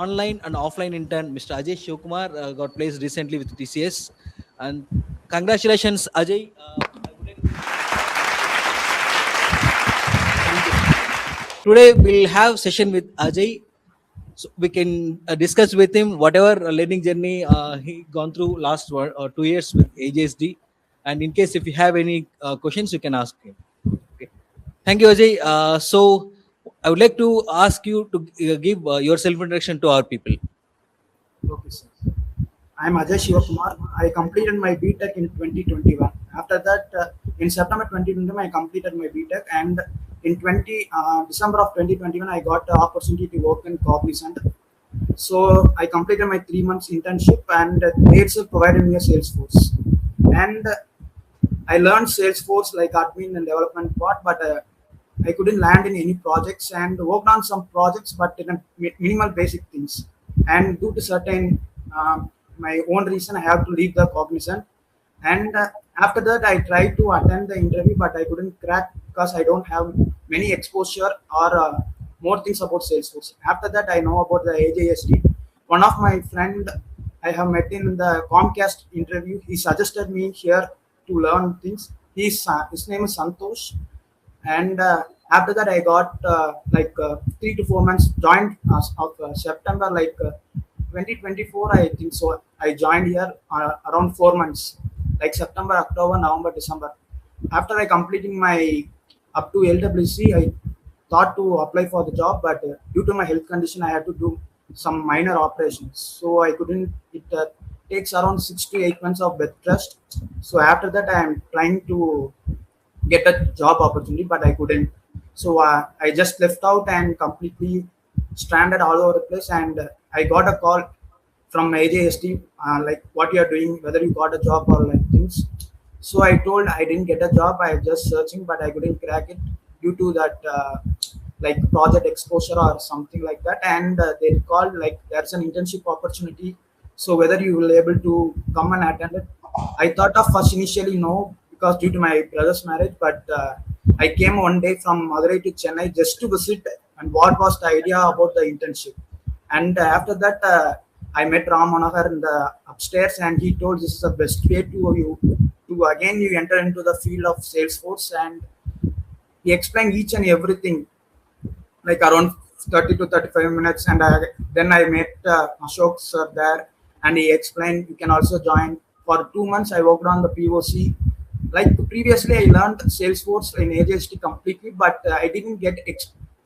online and offline intern, Mr. Ajay Sivakumar, got placed recently with TCS. And congratulations, Ajay. I would like to thank you. Today we'll have session with Ajay, so we can discuss with him whatever learning journey he gone through last 1 or 2 years with AJSD. And in case if you have any questions, you can ask him. Okay. Thank you, Ajay. So I would like to ask you to give your self introduction to our people. Okay, sir. I'm Ajay Sivakumar. I completed my BTech in 2021. After that, in September 2021, I completed my BTech, and in December of 2021, I got the opportunity to work in Cognizant. So I completed my 3 months internship, and they itself provided me a Salesforce. And I learned Salesforce like admin and development part, but I couldn't land in any projects and worked on some projects, but in a minimal basic things. And due to certain my own reason, I have to leave the Cognizant. And after that, I tried to attend the interview, but I couldn't crack because I don't have many exposure or more things about Salesforce. After that, I know about the AJSD. One of my friend I have met in the Comcast interview, he suggested me here to learn things. His name is Santosh, and after that I got 3 to 4 months joined as of September 2024, I think so. I joined here around 4 months, like September, October, November, December. After I completing my up to LWC, I thought to apply for the job, but due to my health condition I had to do some minor operations, so I couldn't. It takes around 6 to 8 months of bed rest. So after that I am trying to get a job opportunity, but I couldn't. So I just left out and completely stranded all over the place. And I got a call from AJSD, like what you are doing, whether you got a job or like things. So I told I didn't get a job. I just searching, but I couldn't crack it due to that like project exposure or something like that. And they called like there's an internship opportunity. So whether you will able to come and attend it. I thought of first initially no, because due to my brother's marriage, but I came one day from Madurai to Chennai just to visit and what was the idea about the internship. And after that, I met Ram Manohar in the upstairs, and he told this is the best way to you to again you enter into the field of Salesforce. And he explained each and everything like around 30 to 35 minutes. And then I met Ashok sir there, and he explained you can also join. For 2 months, I worked on the POC. Like previously, I learned Salesforce in AJST completely, but I didn't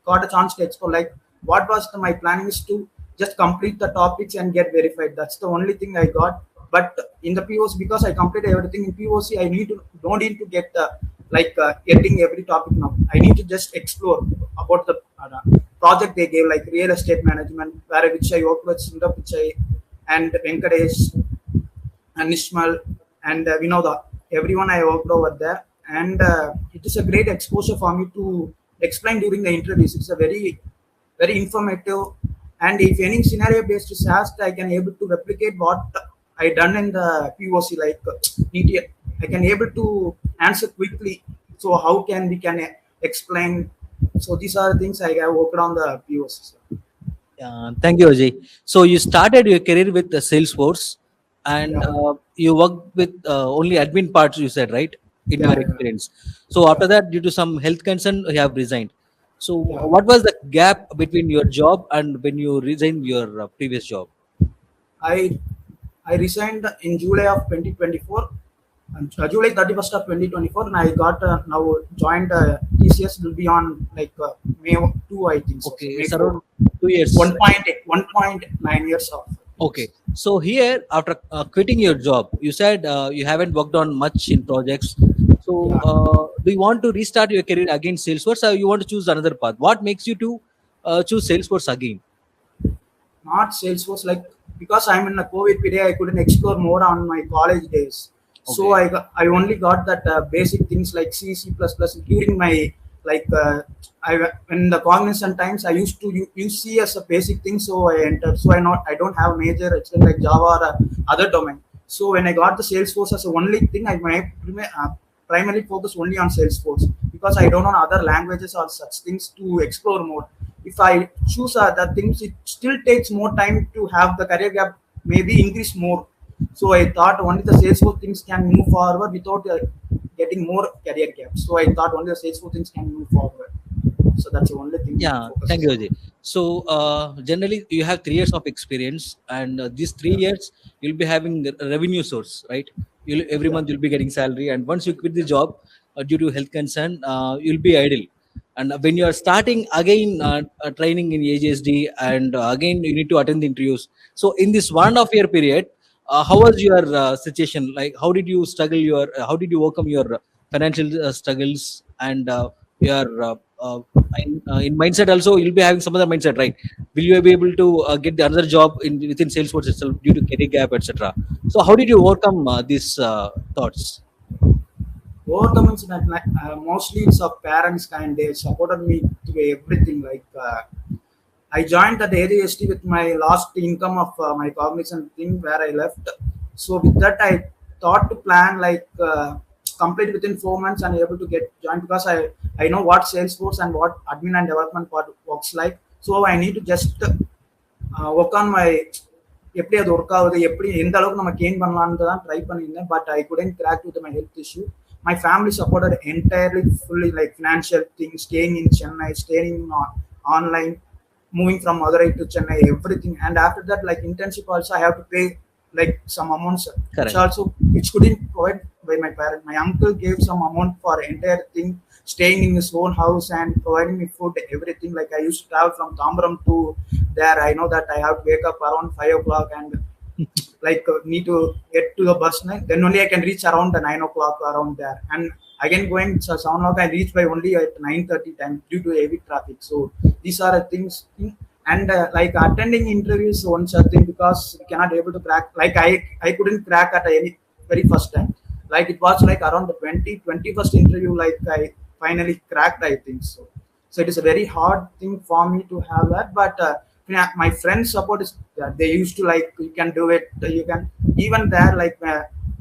got a chance to explore. Like what was my planning is to just complete the topics and get verified. That's the only thing I got. But in the POC, because I completed everything in POC, I don't need to get getting every topic now. I need to just explore about the project they gave, like real estate management, where which I worked with Sundar Pichai and Venkatesh and Nishmal and Vinoda. Everyone I worked over there, and it is a great exposure for me to explain during the interviews. It's a very informative, and if any scenario based is asked, I can able to replicate what I done in the POC. Like I can able to answer quickly. So how can we can explain? So these are the things I have worked on the POC. Thank you, Ajay. So you started your career with the Salesforce, and Yeah, you worked with only admin parts. You said right in yeah, your yeah, experience. So after that, due to some health concern, you have resigned. So yeah. what was the gap between your job and when you resigned your previous job? I I resigned in July of 2024, and July 31st of 2024, and I got now joined TCS will be on like May 2, I think so. Okay, So May it's 4, around 2 years. 1.9 years of Okay. yes. So here, after quitting your job, you said you haven't worked on much in projects. So Yeah, do you want to restart your career again, Salesforce, or you want to choose another path? What makes you to choose Salesforce again? not Salesforce, like because I'm in a COVID period, I couldn't explore more on my college days. So Okay. I only got that basic things like C, C++ during my like in the cognizant times I used to use C as a basic thing. So I entered. So I don't have major it's like Java or other domain. So when I got the Salesforce as the only thing, I might primarily focus only on Salesforce because I don't know other languages or such things to explore more. if I choose other things, it still takes more time to have the career gap maybe increase more. So I thought only the Salesforce things can move forward without getting more career gaps. So I thought only the Salesforce things can move forward. So that's the only thing my Yeah, focus thank you, is Ajay. on. So, generally, you have 3 years of experience, and these three Yeah, years you'll be having a revenue source, right? Every yeah, month you'll be getting salary, and once you quit the job due to health concern, you'll be idle. And when you are starting again training in AJSD, and again you need to attend the interviews. So, in this 1.5 year period, how was your situation? Like, how did you struggle how did you overcome your financial struggles and your in mindset also you'll be having some other mindset, right? Will you be able to get the another job in within Salesforce itself due to career gap, etc.? So how did you overcome these thoughts? overcoming that mostly it's of parents kind. They supported me through everything. I joined the AJSD with my last income of my cognizant thing where I left. So with that, I thought to plan complete within 4 months and able to get joined because I know what Salesforce and what admin and development part works like. So I need to just work on my எப்படி அது work ஆகுது எப்படி எந்த அளவுக்கு நம்ம gain பண்ணலான்னு தான் try பண்ணியிருந்தேன் but I couldn't crack with my health issue my family supported entirely fully like financial thing staying in Chennai staying online moving from Madurai to Chennai, everything. And after that, like internship also, I have to pay like some amounts, which Correct. also which couldn't provide by my parents. My uncle gave some amount for entire thing, staying in his own house and providing me food, everything. Like I used to travel from Tambaram to there. I know that I have to wake up around 5 o'clock and need to get to the bus. Then only I can reach around the 9 o'clock around there. And again going to 7 o'clock, I reach by only at 9:30 time due to heavy traffic. So these are the things. And like attending interviews once a thing because we cannot able to crack. Like I couldn't crack at any very first time. Like it was like around the 21st interview. Like I finally cracked. I think so. So it is a very hard thing for me to have that, but yeah, my friends support is that they used to like you can do it. You can even there like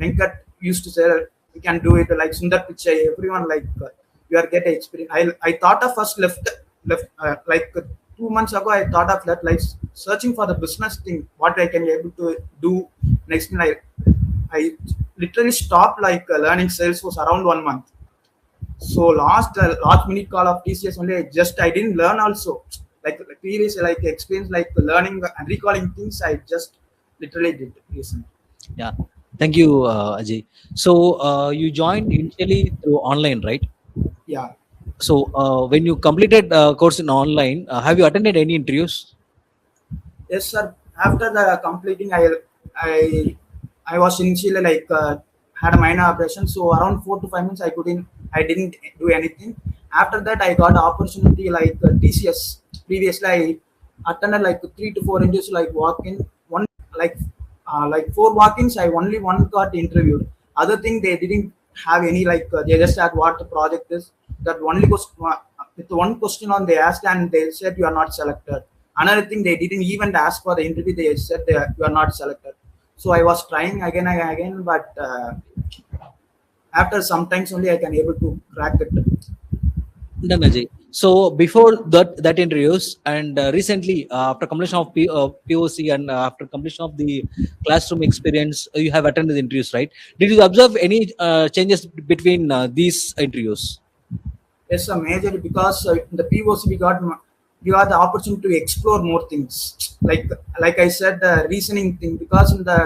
Venkat used to say that you can do it. Like Sundar Pichai, everyone like you are get experience. I thought of first left 2 months ago. I thought of that like searching for the business thing. What I can be able to do next thing. I literally stopped like learning Salesforce around 1 month. So last minute call of TCS only. I didn't learn also like previous like experience like learning and recalling things. I just literally did recently. Yeah, thank you, Ajay. So you joined initially through online, right? Yeah. So when you completed course in online, have you attended any interviews? Yes, sir. After the completing, I I was initially like had a minor operation. So around 4 to 5 months, I didn't do anything. After that, I got opportunity like TCS. Previously, I attended like 3 to 4 interviews, like walk-in. One like four walk-ins. I only one got interviewed. Other thing they didn't have any like they just had what the project is. That only was with one question on they asked and they said you are not selected. Another thing they didn't even ask for the interview. They said you are not selected. So I was trying again and again, but after sometimes only I can able to crack it. Done, Ajay. So before that interviews and recently after completion of POC and after completion of the classroom experience, you have attended the interviews, right? Did you observe any changes between these interviews? Yes, a major because in the POC we got the opportunity to explore more things. Like I said, the reasoning thing because in the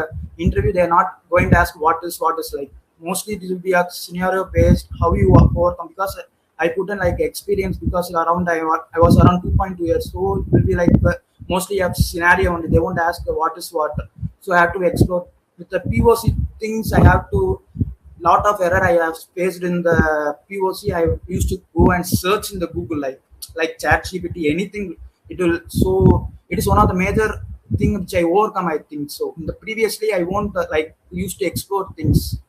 interview they are not going to ask what is like. Mostly it will be a scenario based how you overcome because I put in like experience because around I was around 2.2 years, so it will be like mostly a scenario only. They won't ask the what is what, so I have to explore with the POC things. I have to lot of error I have faced in the POC. I used to go and search in the Google like ChatGPT, anything. It will so it is one of the major thing which I overcome. I think so. In the previously, I won't like used to explore things.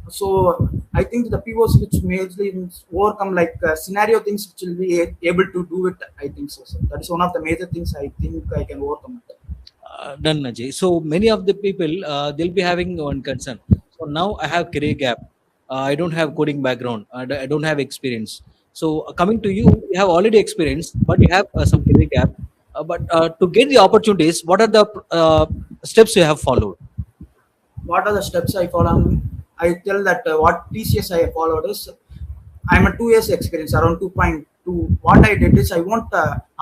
So I think the POC which majorly overcome like scenario things which will be able to do it. I think so. So that is one of the major things I think I can overcome it. Done, Ajay. So many of the people they'll be having one concern. So now I have career gap. I don't have coding background. I don't have experience. So coming to you, you have already experienced, but you have some career gap. But to get the opportunities, what are the steps you have followed? What are the steps I follow? I tell that what TCS I followed is I'm a 2 years experience around 2.2. What I did is I won't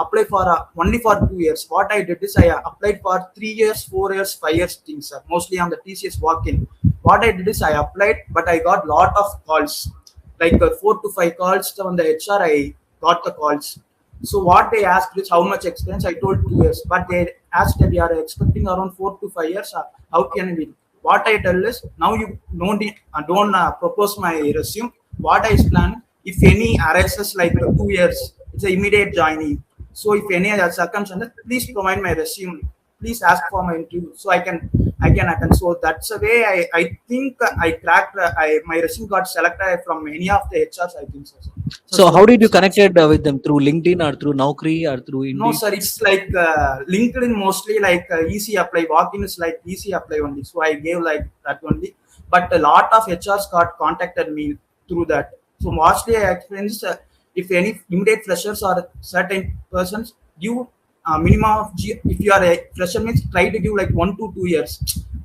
apply for only for 2 years. What I did is I applied for 3 years, 4 years, 5 years things. Mostly on the TCS walk-in. What I did is I applied, but I got lot of calls, like 4 to 5 calls on the HR. I got the calls. So what they asked is how much experience. I told 2 years, but they asked that we are expecting around 4 to 5 years. How can we? What I tell is now you don't propose my resume. What I plan, if any arises like 2 years, it's an immediate joining. So if any other circumstances, please provide my resume. Please ask for my interview so I can. So that's the way I think I cracked. My resume got selected from any of the HRs. I think so. So how So did you connected with them, through LinkedIn or through Naukri or through no, Indeed? sir. It's like LinkedIn mostly like easy apply. Walk-in is like easy apply only. So I gave like that only. But a lot of HRs got contacted me through that. So mostly I experienced if any immediate freshers or certain persons give minimum of if you are a fresher means try to give like 1 to 2 years.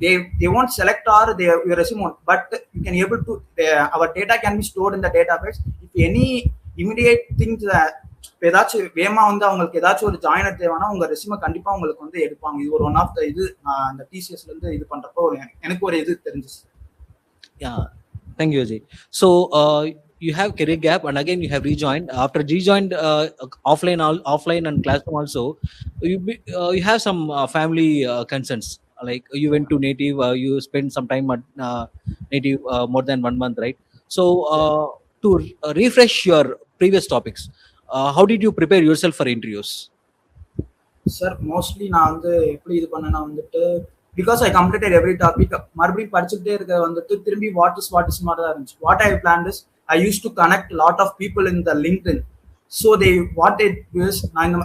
They won't select or they your resume won't, but you can able to our data can be stored in the database. If any immediate things இப்போ ஏதாச்சும் வேமா வந்து அவங்களுக்கு ஏதாச்சும் ஒரு joiner தேவைன்னா உங்க ரெசியூமை கண்டிப்பா உங்களுக்கு வந்து எடுப்பாங்க. இது ஒரு ஒன் ஆஃப் த இது நான் அந்த டிசிஎஸ்ல இருந்து இது பண்றப்போ எனக்கு ஒரு இது தெரிஞ்சிச்சு. Yeah, thank you, Ajay. So you have career gap, and again you have rejoined. After rejoined offline and classroom also, you have some family concerns. Like you went to native, you spent some time at native more than 1 month, right? So Yeah. to refresh your previous topics, how did you prepare yourself for interviews? Sir mostly நான் வந்து எப்படி இது பண்ணேன்னா வந்துட்டு because I completed every topic மறுபடியும் படிச்சுட்டே இருக்க வந்துட்டு திரும்பி வாட் இஸ் மாதிரி தான் இருந்துச்சு. What I plan is I use to connect lot of people in the LinkedIn. So they what it is நான்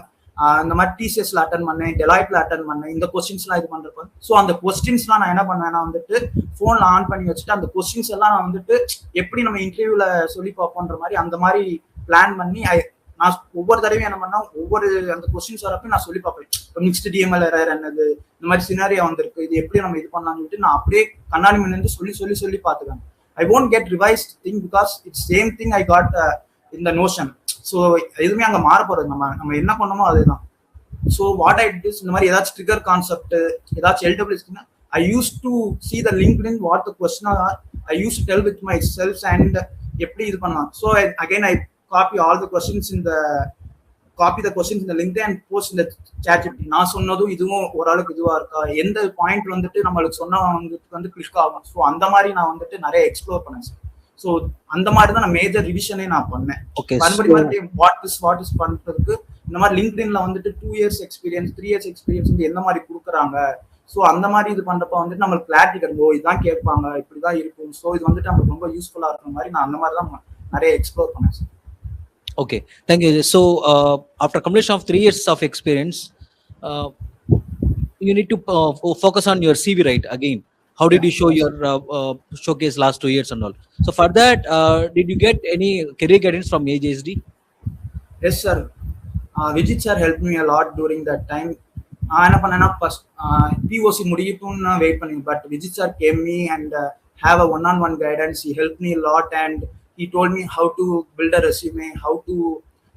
இந்த மாதிரி டிசிஎஸ்ல அட்டன் பண்ணேன், டெலாய்ட்ல அட்டன் பண்ணேன். இந்த கொஸ்டின்ஸ்லாம் இது பண்றப்ப ஸோ அந்த கொஸ்டின்ஸ்லாம் நான் என்ன பண்ணுவேன்னா வந்துட்டு ஃபோன்ல ஆன் பண்ணி வச்சுட்டு அந்த கொஸ்டின்ஸ் எல்லாம் நான் வந்துட்டு எப்படி நம்ம இன்டர்வியூல சொல்லி பார்ப்போன்ற மாதிரி அந்த மாதிரி பிளான் பண்ணி நான் ஒவ்வொரு தடவையும் என்ன பண்ணா ஒவ்வொரு அந்த கொஸ்டின்ஸ் வரப்ப நான் சொல்லி பார்ப்பேன். இப்போ மிக்ஸ்டு டிஎம்எல் எரர் என்னது, இந்த மாதிரி சினாரியா வந்திருக்கு, இது எப்படி நம்ம இது பண்ணலாம்னு சொல்லிட்டு நான் அப்படியே கண்ணாடி முன்னு சொல்லி பார்த்துக்கேன். I won't get revised thing because it's same thing I got இந்த நோஷன். ஸோ எதுவுமே அங்கே மாற போறது நம்ம என்ன பண்ணமோ அதுதான். ஸோ வாட் ஐ டிஸ் இந்த மாதிரி ஏதாச்சும் ட்ரிகர் கான்செப்ட் ஏதாச்சும் எல்டபிள்யூஸ்னா I use to see the LinkedIn what the question or I use to deal with my sales and எப்படி இது பண்ணலாம். So again I copy all the questions in the LinkedIn and post in the ChatGPT. நான் சொன்னதும் இதுவும் ஓரளவுக்கு இதுவா இருக்கா, எந்த பாயிண்ட் வந்துட்டு நம்மளுக்கு சொன்னா வந்து கிளிக் ஆகும். ஸோ அந்த மாதிரி நான் வந்துட்டு நிறைய எக்ஸ்ப்ளோர் பண்ணேன் சார். ஸோ அந்த மாதிரி தான் நான் மேஜர் ரிவிஷனே நான் பண்ணேன். மறுபடியும் வாட் இஸ் பண்றதுக்கு இந்த மாதிரி லிங்க்டின்ல வந்துட்டு 2 years எக்ஸ்பீரியன்ஸ் 3 years எக்ஸ்பீரியன்ஸ் வந்து எந்த மாதிரி கொடுக்குறாங்க. ஸோ அந்த மாதிரி இது பண்றப்ப வந்துட்டு நம்மளுக்கு கிளாரிட்டி கிடைக்கும். இதுதான் கேட்பாங்க, இப்படிதான் இருக்கும். ஸோ இது வந்துட்டு நம்மளுக்கு ரொம்ப யூஸ்ஃபுல்லா இருக்கிற மாதிரி நான் அந்த மாதிரி தான் நிறைய எக்ஸ்ப்ளோர் பண்ணேன் sir. Okay, thank you. So after completion of 3 years of experience, you need to focus on your CV, right? Again, how did you show your showcase last 2 years and all? So for that, did you get any career guidance from AJSD? Yes, sir. Vijit sir helped me a lot during that time. நான் என்ன பண்ணேன்னா first POC முடியட்டும்னு wait பண்ணி, but Vijith sir came me and have a one on one guidance. He helped me a lot and he told me how to build a resume, how to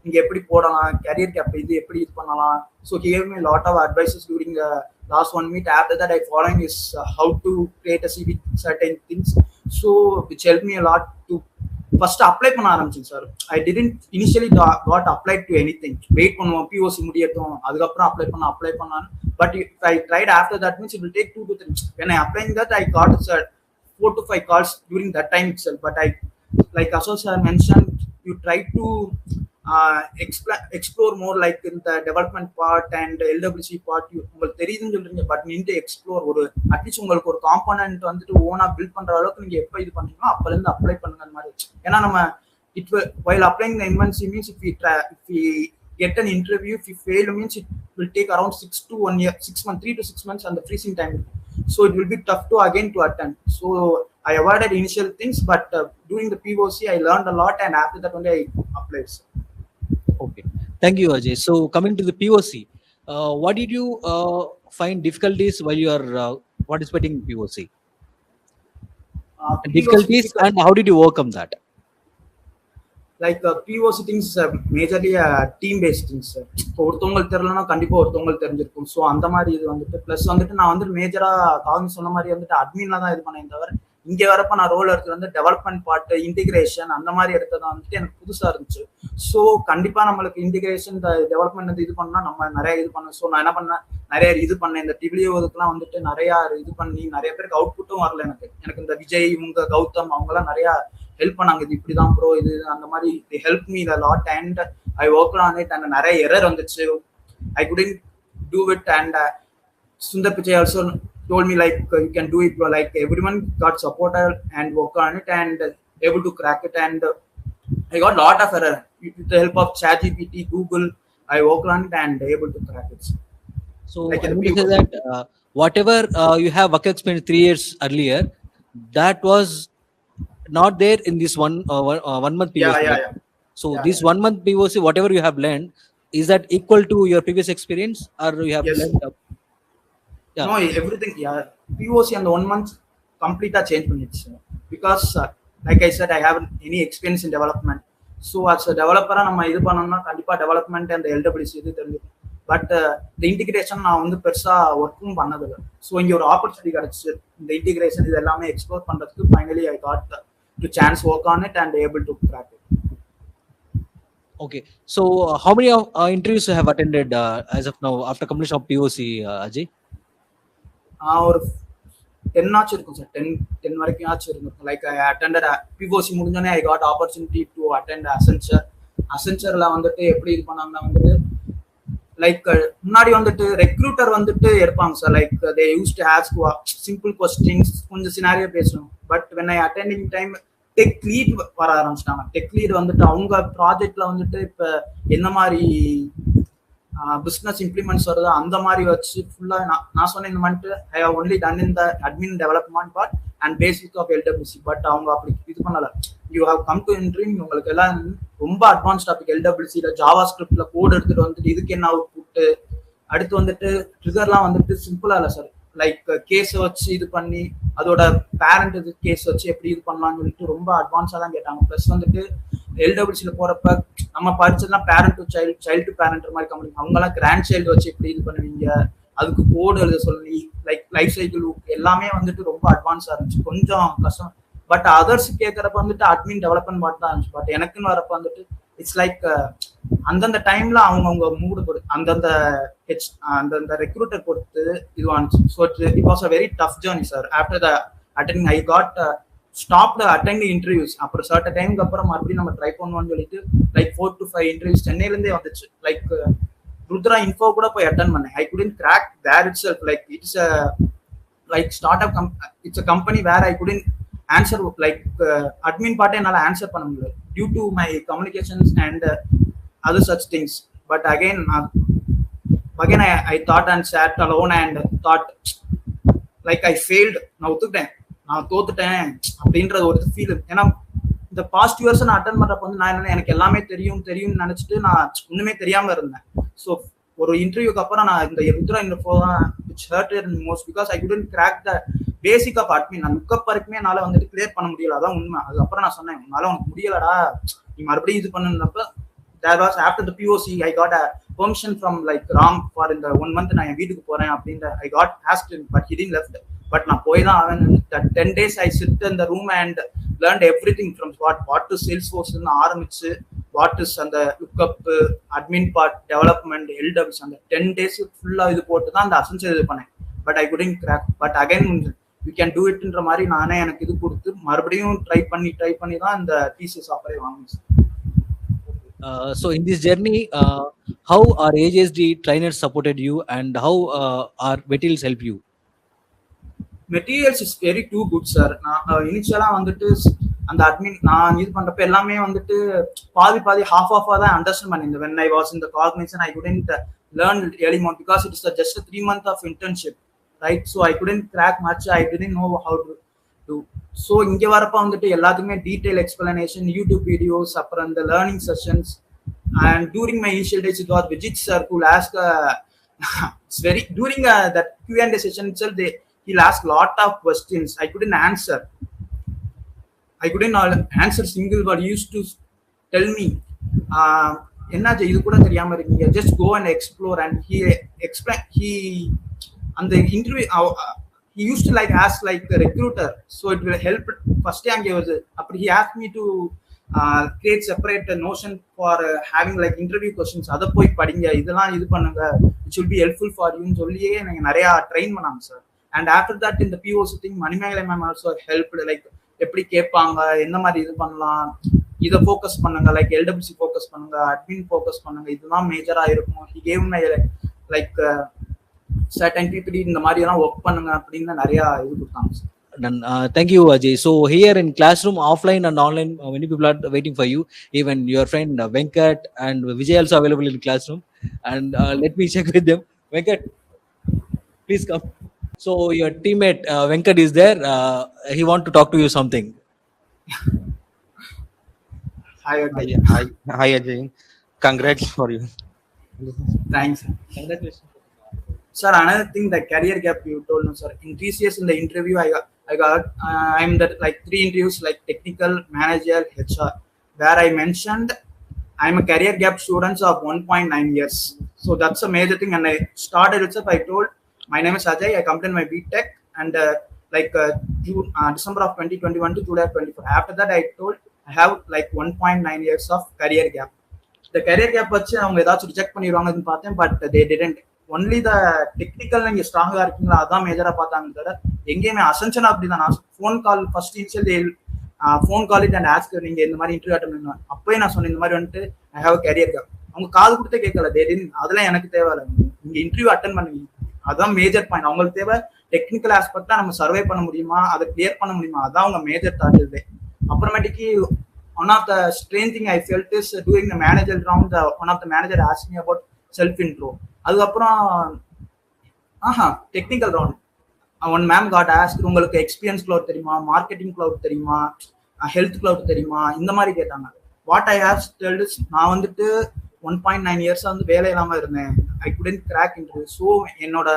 நீங்க எப்படி போடலாம், career gap இது எப்படி இது பண்ணலாம். So he gave me a lot of advices during the last 1 week. After that I following is how to create a CV, certain things. So which helped me a lot to first apply பண்ண ஆரம்பிச்சேன் sir. I didn't initially got applied to anything. Wait பண்ணுவோம் POC முடியட்டும், அதுக்கப்புறம் apply பண்ணான்னு. But if I tried after that means it will take 2 to 3. when I applying that I got 4 to 5 calls during that time itself. But I, like Ashok sir mentioned, you try to explore more like in the development part and LWC part. உங்களுக்கு தெரியுதுன்னு சொல்றீங்க, but நீங்க explore ஒரு at least உங்களுக்கு ஒரு component வந்துட்டு ஓனா build பண்ற அளவுக்கு நீங்க எப்ப இது பண்றீங்களோ அப்பல இருந்து அப்ளை பண்ணுங்க அந்த மாதிரி. ஏன்னா நம்ம it while applying the MNC means if we get an interview, if you fail means it will take around 6 to 1 year, 6 months, 3 to 6 months and the freezing time. So it will be tough to again to attend. So I avoided initial things, but during the POC, I learned a lot, and after that only I applied. Okay. Thank you, Ajay. So coming to the POC, what did you find difficulties while you are participating in POC? POC Difficulties, difficult. and how did you overcome that? Like POC things majorly team based things. இப்போ ஒருத்தவங்களுக்கு தெரியலன்னா கண்டிப்பா ஒருத்தவங்களுக்கு தெரிஞ்சிருக்கும். So அந்த மாதிரி இது வந்துட்டு ப்ளஸ் வந்துட்டு நான் வந்துட்டு மேஜரா காவின் சொன்ன மாதிரி வந்துட்டு அட்மின்ல தான் இது பண்ணேன் தவிர இங்க வரப்ப நான் ரோல் எடுத்து வந்து டெவலப்மெண்ட் பார்ட் இன்டிகிரேஷன் அந்த மாதிரி எடுத்தது வந்துட்டு எனக்கு புதுசா இருந்துச்சு. ஸோ கண்டிப்பா நம்மளுக்கு இன்டிகிரேஷன் இந்த டெவலப்மெண்ட் வந்து இது பண்ணா நம்ம நிறைய இது பண்ணோம். ஸோ நான் என்ன பண்ணேன், நிறைய இது பண்ணேன். இந்த டிபிலியோதுக்குலாம் வந்துட்டு நிறைய இது பண்ணி நிறைய பேருக்கு அவுட்புட்டும் வரல. எனக்கு இந்த விஜய் இவங்க கௌதம் அவங்கெல்லாம் நிறைய ஹெல்ப் பண்ணாங்க. இது இப்படிதான் ப்ரோ, இது அந்த மாதிரி help me the lot and I work on it. And நிறைய எரர் வந்துச்சு. ஐ couldn't do it and Sundar Pichai also told me like you can do it bro. Like everyone got supported and work on it and able to crack it. And I got lot of error with the help of ChatGPT, Google. I worked on it and able to crack it. So Like I mean to say that whatever you have work experience 3 years earlier, that was not there in this 1 month POC. Yeah. So Yeah, this 1 month POC, whatever you have learned, is that equal to your previous experience, or you have Yes. learned? Yeah. No, everything. Yeah, POC and the 1 month completely changed me. Because like I said, I haven't any experience in development. So as a developer, நம்ம இது பண்ணோம்னா கண்டிப்பா development அந்த LWC இது தெரிஞ்சுக்கும். But இந்த integration நான் வந்து பெருசா ஒர்க்கும் பண்ணதில்லை. ஸோ இங்கே ஒரு ஆப்பர்ச்சுனிட்டி கிடைச்சு இந்த இன்டிகிரேஷன் இது எல்லாமே எக்ஸ்ப்ளோர் பண்றதுக்கு finally I got to chance work on it and able to crack it. Okay. So how many interviews you have attended as of now after completion of POC, Ajay? ஒரு 10 ஆச்சும் இருக்கும் sir. 10 வரைக்கும் ஆச்சும் இருக்கும். Like I attended POC முடிஞ்சோடனே I got opportunity to attend Accenture. அசென்ச்சர்ல வந்துட்டு எப்படி இது பண்ணாங்கன்னா வந்துட்டு லைக் முன்னாடி வந்துட்டு ரெக்ரூட்டர் வந்துட்டு எடுப்பாங்க sir. Like they use to ask simple questions, கொஞ்சம் சினாரியோ பேசணும். But when I attending time tech lead வர ஆரம்பிச்சிட்டாங்க. டெக் லீட் வந்துட்டு அவங்க ப்ராஜெக்ட்ல வந்துட்டு இப்போ என்ன மாதிரி பிஸ்னஸ் இம்ப்ளிமெண்ட்ஸ் வருது அந்த மாதிரி வச்சு ஃபுல்லா நான் சொன்னேன் இந்த வந்துட்டு I have only done in the admin development part and basic of LWC. But அவங்க அப்படி இது பண்ணல. You have come to in team, உங்களுக்கு எல்லாம் ரொம்ப அட்வான்ஸ் டாபிக் எல்டபிள்யூசியில ஜாவா ஸ்கிரிப்ட்ல கோட் எடுத்துட்டு வந்துட்டு இதுக்கு என்ன அவுட் புட்டு, அடுத்து வந்துட்டு ட்ரிகர்லாம் வந்துட்டு சிம்பிளா இல்லை சார். லைக் கேஸை வச்சு இது பண்ணி அதோட பேரண்ட் இது கேஸ் வச்சு எப்படி இது பண்ணலாம்னு சொல்லிட்டு ரொம்ப அட்வான்ஸா தான் கேட்டாங்க. ப்ளஸ் வந்துட்டு எல்டபிள்யூசியில போறப்ப நம்ம படிச்சதுலாம் parent to child, child to parent மாதிரி கம்பெனி. அவங்கலாம் கிராண்ட் சைல்டு வச்சு எப்படி இது பண்ணுவீங்க, அதுக்கு கோடு எழுத சொல்லி லைக் லைஃப் சைக்கிள் எல்லாமே வந்துட்டு ரொம்ப அட்வான்ஸா இருந்துச்சு. கொஞ்சம் கஷ்டம். பட் அதர்ஸ் கேட்கறப்ப வந்துட்டு அட்மின் டெவலப்மெண்ட் பார்த்து தான் இருந்துச்சு. பட் எனக்குன்னு வரப்ப வந்துட்டு இட்ஸ் லைக் அந்தந்த டைம்ல அவங்கவுங்க மூடு பொறுத்து அந்தந்த அந்தந்த ரெக்ரூட்டர் பொறுத்து இதுவானுச்சு. So it was a very tough journey sir. After the attending I got stopped attending interviews. அப்புறம் சர்டன் டைமுக்கு அப்புறம் மறுபடியும் நம்ம ட்ரை பண்ணுவோம்னு சொல்லிட்டு லைக் 4 to 5 இன்டர்வியூஸ் சென்னையிலேருந்தே வந்துச்சு. லைக் ருத்ரா இன்ஃபோ கூட போய் அட்டன் பண்ணேன். I couldn't crack there itself. Like it's like startup it's a company where I couldn't answer like admin பார்ட்டே என்னால் ஆன்சர் பண்ண முடியல due to my communications and other such things. But again I thought and sat alone and thought like I failed. நான் ஒத்துக்கிட்டேன், நான் தோத்துட்டேன் அப்படின்றது ஒரு feel. ஏன்னா இந்த பாஸ்ட் இயர்ஸ் நான் அட்டன் பண்றப்ப வந்து நான் என்ன எனக்கு எல்லாமே தெரியும்னு நினைச்சிட்டு நான் ஒண்ணுமே தெரியாம இருந்தேன். ஸோ ஒரு இன்டர்வியூக்கு அப்புறம் நான் இந்த ருத்ரா இன்ஃபோ தான் which hurt most because I couldn't crack the basic of admin. நான் லுக்கப் வரைக்குமே என்னால வந்துட்டு கிளியர் பண்ண முடியல. அதான் உண்மை. அதுக்கப்புறம் நான் சொன்னேன் உன்னால உனக்கு முடியலடா, நீ மறுபடியும் இது பண்ணுறப்ப there was after the POC I got a permission from like Ram for in the 1 month நான் என் வீட்டுக்கு போறேன் அப்படின்னு I got asked him but he didn't left. But நான் போய் தான் அவன் that 10 days I sit in the room and learned everything from what to Salesforce ஆரம்பிச்சு what is அந்த லுக்கப் அட்மின் பார்ட் டெவலப்மெண்ட் எல்டபிள்ஸ் அந்த 10 days ஃபுல்லா இது போட்டு தான் அந்த அசென்ஷியல் இது பண்ணேன். But I couldn't crack. But again you can do இட்ன்ற மாதிரி நானே எனக்கு இது கொடுத்து மறுபடியும் ட்ரை பண்ணி தான் இந்த டிசிஎஸ் ஆஃபரே வாங்கினேன். So in this journey, how our AJSD trainers supported you and how our materials help you? Materials is very too good sir. நான் இனிஷியலா வந்துட்டு அந்த அட்மின் நான் இது பண்றப்ப எல்லாமே வந்துட்டு பாதி ஹாஃப் தான் அண்டர்ஸ்டாண்ட் பண்ணியிருந்தேன். when I was in the cognization I couldn't learn early on because it is just a 3 month of internship, right? So I couldn't crack much. I didn't know how to so இங்கே வரப்போ வந்துட்டு எல்லாத்துக்குமே detail explanation, YouTube videos, அப்புறம் இந்த learning sessions. And during my initial days, it was Vijit sir who asked, it's very, during that Q&A session itself, he'll ask lot of questions. I couldn't answer. I couldn't answer single word. He used to tell me, என்னாச்சு இது கூட தெரியாம இருக்கீங்க, just go and explore. And he explained, and the interview, he used to like ask like a recruiter, so it will help. First time he asked me to create separate notion for having like interview questions. அதை போய் படிங்க, இதெல்லாம் இது பண்ணுங்க, it will be helpful for you ன்னு சொல்லியே எனக்கு நிறைய ட்ரெயின் பண்ணாங்க sir. And after that in the POC thing, Manimegalai ma'am also helped, like எப்படி கேட்பாங்க, என்ன மாதிரி இது பண்ணலாம், இதை ஃபோக்கஸ் பண்ணுங்க, லைக் எல்டபிள்யூசி ஃபோக்கஸ் பண்ணுங்க, அட்மின் ஃபோக்கஸ் பண்ணுங்க, இதுதான் மேஜரா இருக்கும். he gave me like certain people இந்த மாதிரி எல்லாம் ஒர்க் பண்ணுங்க அப்படின்னு நிறைய இது கொடுத்தாங்க sir. Thank you, Ajay. So here in classroom, offline and online, many people are waiting for you. Even your friend Venkat and Vijay also available in classroom. And let me check with them. Venkat, please come. So your teammate Venkat is there. He want to talk to you something. Hi, Hi, Ajay. Congrats for you. Thanks. Congratulations. Sir, another thing, the career gap you told me, sir. In TCS, in the interview, I got I'm that like 3 interviews, like technical, manager, HR, where I mentioned I'm a career gap student of 1.9 years. So that's a major thing. And I started itself. I told, my name is Ajay. I completed my BTech, and December of 2021 to July 24. After that, I told I have like 1.9 years of career gap. The career gap வச்சு அவங்க ஏதாச்சும் reject பண்ணிடுவாங்கன்னு பார்த்தேன், but they didn't. Only the technical நீங்க ஸ்ட்ராங்கா இருக்கீங்களா அதான் மேஜரா பார்த்தாங்க தவிர எங்கேயுமே அசென்ஷன் அப்படிதான். நான் phone call first initial phone call it and ask, நீங்க இந்த மாதிரி இன்டர்வியூ அட்டன் பண்ணுவேன். அப்பயே நான் சொன்னேன் இந்த மாதிரி வந்துட்டு ஐ ஹேவ் கேரியர் கேப். அவங்க கால் கொடுத்தே கேட்கல, அதெல்லாம் எனக்கு தேவையில்ல, நீங்க இன்டர்வியூ அட்டன் பண்ணுவீங்க, அதுதான் மேஜர் பாயிண்ட். அவங்களுக்கு தேவை டெக்னிக்கல் ஆஸ்பெக்டா நம்ம சர்வே பண்ண முடியுமா, அதை கிளியர் பண்ண முடியுமா, அதான் அவங்க மேஜர் தாட் இது. அப்புறமேட்டுக்கு one of the strange thing I felt is during the manager round, one of the manager asked me about self intro. அதுக்கப்புறம் technical round one ma'am got ask, உங்களுக்கு எக்ஸ்பீரியன்ஸ் கிளவுட் தெரியுமா, marketing cloud தெரியுமா, health cloud தெரியுமா, இந்த மாதிரி கேட்டாங்க. What I have told is, நான் வந்துட்டு 1.9 இயர்ஸ் வந்து வேலை இல்லாம இருந்தேன். I couldn't crack interview. So என்னோட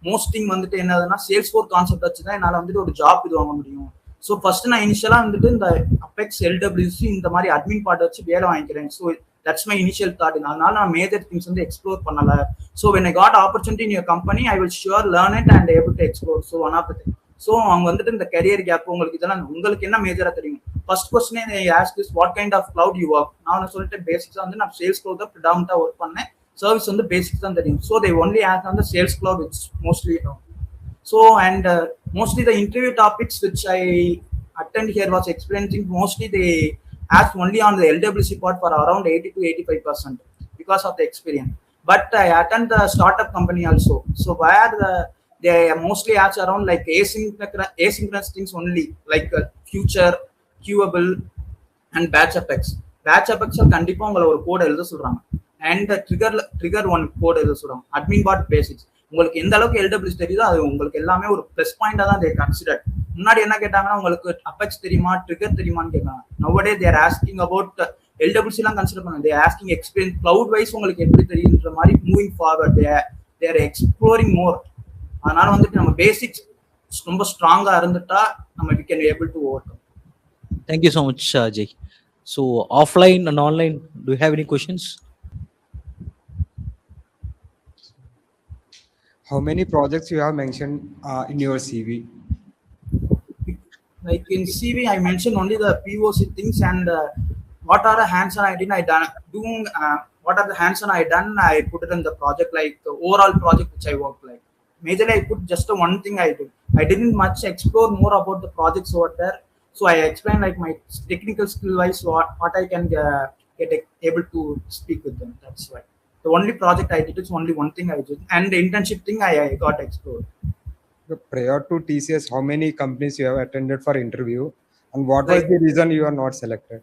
மோஸ்ட் திங் வந்துட்டு என்னதுன்னா சேல்ஸ்ஃபோர்ஸ் கான்செப்ட் வச்சு தான் என்னால் வந்துட்டு ஒரு ஜாப் இது வாங்க முடியும். ஸோ ஃபர்ஸ்ட் நான் இனிஷியலா வந்துட்டு இந்த அபெக்ஸ், எல்டபிள்யூசி இந்த மாதிரி அட்மின் பார்ட் வச்சு வேலை வாங்கிக்கிறேன். So that's my initial thought. அதனால நான் மேஜர் திங்ஸ் வந்து எக்ஸ்ப்ளோர் பண்ணல. So when I got opportunity in your company, I will sure learn it and able to explore. So one of the thing. So அவங்க வந்துட்டு இந்த career gap, உங்களுக்கு இதெல்லாம் உங்களுக்கு என்ன மேஜரா தெரியும். First question ask is what kind of cloud you work. நான் சொல்லிட்டு பேசிக்ஸா வந்து நான் சேல்ஸ் கிளவுட் தான் ப்ரிடாமினண்டா ஒர்க் பண்ணேன், சர்வீஸ் வந்து பேசிக்ஸ் தான் தெரியும். So they only ask on the sales cloud, which mostly know. So and mostly the interview topics which I attend here was experiencing, mostly they asked only on the LWC part for around 80 to 85% because of the experience. But I attend the startup company also. So where they mostly ask around like asynchronous things only, like future, queuable, and batch effects. Batch effects கண்டிப்பா உங்களை ஒரு code எழுத சொல்றாங்க. And trigger one code எழுத சொல்றாங்க. Admin பாட் basics உங்களுக்கு எந்த அளவுக்கு எல்டபிள்யூஸ் தெரியுதோ அது உங்களுக்கு எல்லாமே ஒரு பிளஸ் பாயிண்டா தான் they considered. முன்னாடி என்ன கேட்டாங்கன்னா உங்களுக்கு அபெக்ஸ் தெரியுமா, ட்ரிகர் தெரியுமான்னு கேட்காங்க. நவடே they are asking about LWC எல்லாம் கன்சிடர் பண்ணுங்க. they are asking experience cloud wise உங்களுக்கு எப்படி தெரியுன்ற மாதிரி moving forward they are exploring more. அதனால வந்துட்டு நம்ம பேசிக்ஸ் ரொம்ப ஸ்ட்ராங்கா இருந்துட்டா நம்ம we can be able to overcome. Thank you so much, Ajay. So offline and online, do you have any questions? How many projects you have mentioned in your CV? Like in CV, I mentioned only the POC things and what are the hands-on I did. I done doing what are the hands-on I done. I put it in the project, like the overall project which I worked. Like majorly, I put just the one thing I did. I didn't much explore more about the projects over there. So I explained like my technical skill wise what I can get able to speak with them. That's why the only project I did is only one thing I did, and the internship thing I got explored. Prior to TCS, how many companies you have attended for interview, and what was the reason you are not selected?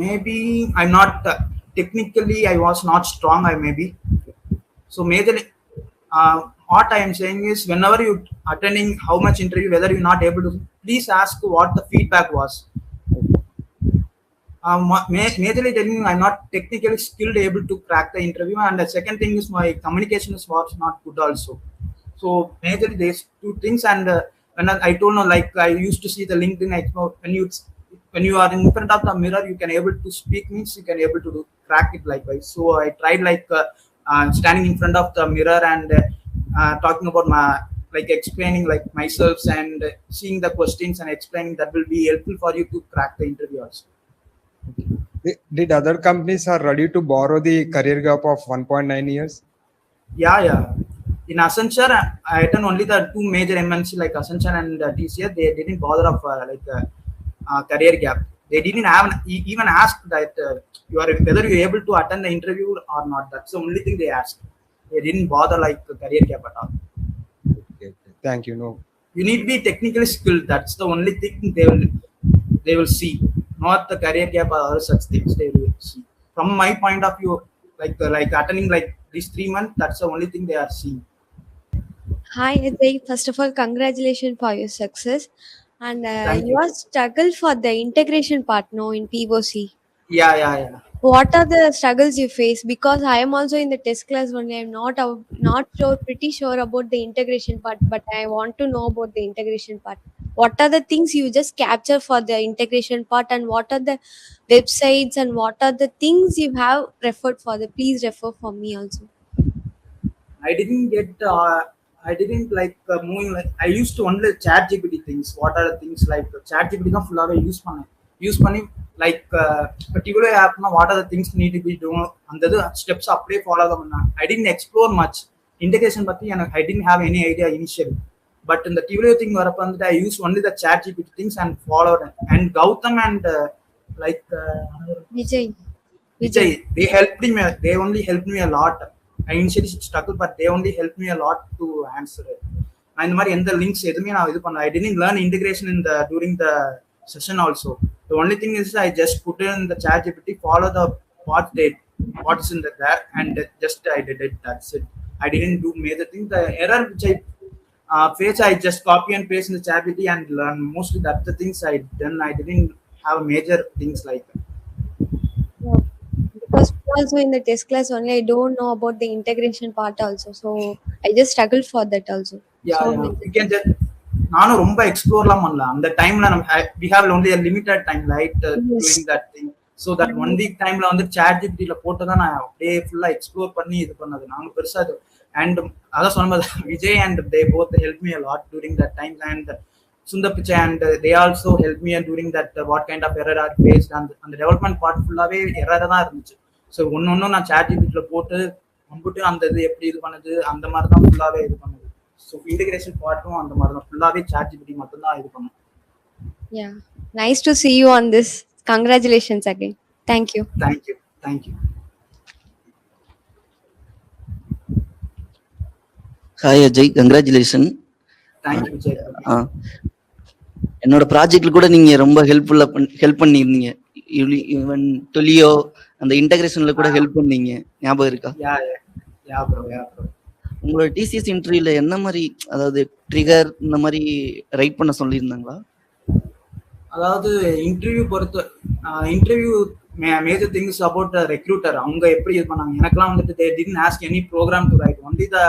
Maybe I'm not technically I was not strong. I maybe so majorly what I am saying is, whenever you attending how much interview, whether you're not able to, please ask what the feedback was. Majorly telling you, I'm not technically skilled able to crack the interview, and the second thing is my communication is was not good also. So majorly these two things. And when I told no, like I used to see the LinkedIn, when you are in front of the mirror, you can able to speak means you can able to do crack it likewise. So I tried like standing in front of the mirror and talking about my, like explaining like myself and seeing the questions and explaining, that will be helpful for you to crack the interview also. Did other companies are ready to borrow the career gap of 1.9 years? Yeah. In Accenture, I attend only the two major MNC like Accenture and TCS. They didn't bother of career gap. They didn't have even ask that you are whether you're able to attend the interview or not. That's the only thing they asked. They didn't bother like career gap at all. Okay. Thank you. No. You need to be technically skilled. That's the only thing they will see, not the career gap or other such things they will see. From my point of view, like attending like these 3 months, that's the only thing they are seeing. Hi, Ajay. First of all, congratulations for your success. And Thank you you. are struggle for the integration part now in POC. Yeah. What are the struggles you face? Because I am also in the test class only. I'm not sure, pretty sure about the integration part, but I want to know about the integration part. What are the things you just capture for the integration part, and what are the websites, and what are the things you have referred for? The please refer for me also. I didn't get. I didn't like moving. Like I used to only chat GPT things. What are the things like chat GPT? No, full use பண்ணி like particular app. No, what are the things need to be doing? And the steps அப்படியே follow பண்ணா. I didn't explore much integration, but I didn't have any idea initially. But in the TVO thing, I used only the chat GPT things and followed. And Gautam and like. Vijay. Vijay, they helped me. They only helped me a lot. I initially struggled, but they only helped me a lot to answer it. And the links, I didn't learn integration in the during the session also. The only thing is I just put in the chat GPT, follow the what's in there, and just I did it. That's it. I didn't do major things. The error which I face, I just copy and paste in the chat GPT and learn. Mostly that's the things I done. I didn't have major things like that. No, because also in the test class only, I don't know about the integration part also. So I just struggled for that also. So Yeah. many You can things. just நானும் ரொம்ப எக்ஸ்ப்ளோர்லாம் பண்ணலாம் அந்த டைம்ல நம்ம we have only a limited time right doing Yes. that thing. So that 1 week டைம்ல வந்து chat GPT ல போட்டு தான் நான் அப்படியே ஃபுல்லா எக்ஸ்ப்ளோர் பண்ணி இது பண்ணது. நாங்க பெருசா அது and அதான் சொன்ன Vijay and they both helped me a lot during that time, and Sundar Pichai and they also helped me during that what kind of error are faced, and அந்த டெவலப்மெண்ட் பார்ட் ஃபுல்லாவே எரர் தான் இருந்துச்சு. So ஒன்னு நான் chat GPT ல போட்டு கும்பிட்டு அந்த இது எப்படி இது பண்ணுது அந்த மாதிரி தான் ஃபுல்லாவே இது பண்ணுது. ஸோ இன்டிகிரேஷன் பார்ட்டும் அந்த மாதிரி தான் ஃபுல்லாவே சாட் ஜிபிடி மட்டும் தான் இது பண்ணும். Yeah. Nice to see you on this. Congratulations again. Thank you. Thank you. Hi Ajay, congratulation. Thank you Vijay. என்னோட ப்ராஜெக்ட்ல கூட நீங்க ரொம்ப ஹெல்ப் பண்ணியிருந்தீங்க. ஈவன் டொலியோ அந்த இன்டகிரேஷன்ல கூட ஹெல்ப் பண்ணீங்க, ஞாபகம் இருக்கா? யா ப்ரோ. உங்களோட டிசிஎஸ் இன்டர்வியூல என்ன மாதிரி, அதாவது ட்ரிகர் இந்த மாதிரி ரைட் பண்ண சொல்லியிருந்தாங்களா? அதாவது interview major things about recruiter அவங்க எப்படி இது பண்ணாங்க. எனக்குலாம் வந்துட்டு they didn't ask any program to write, only the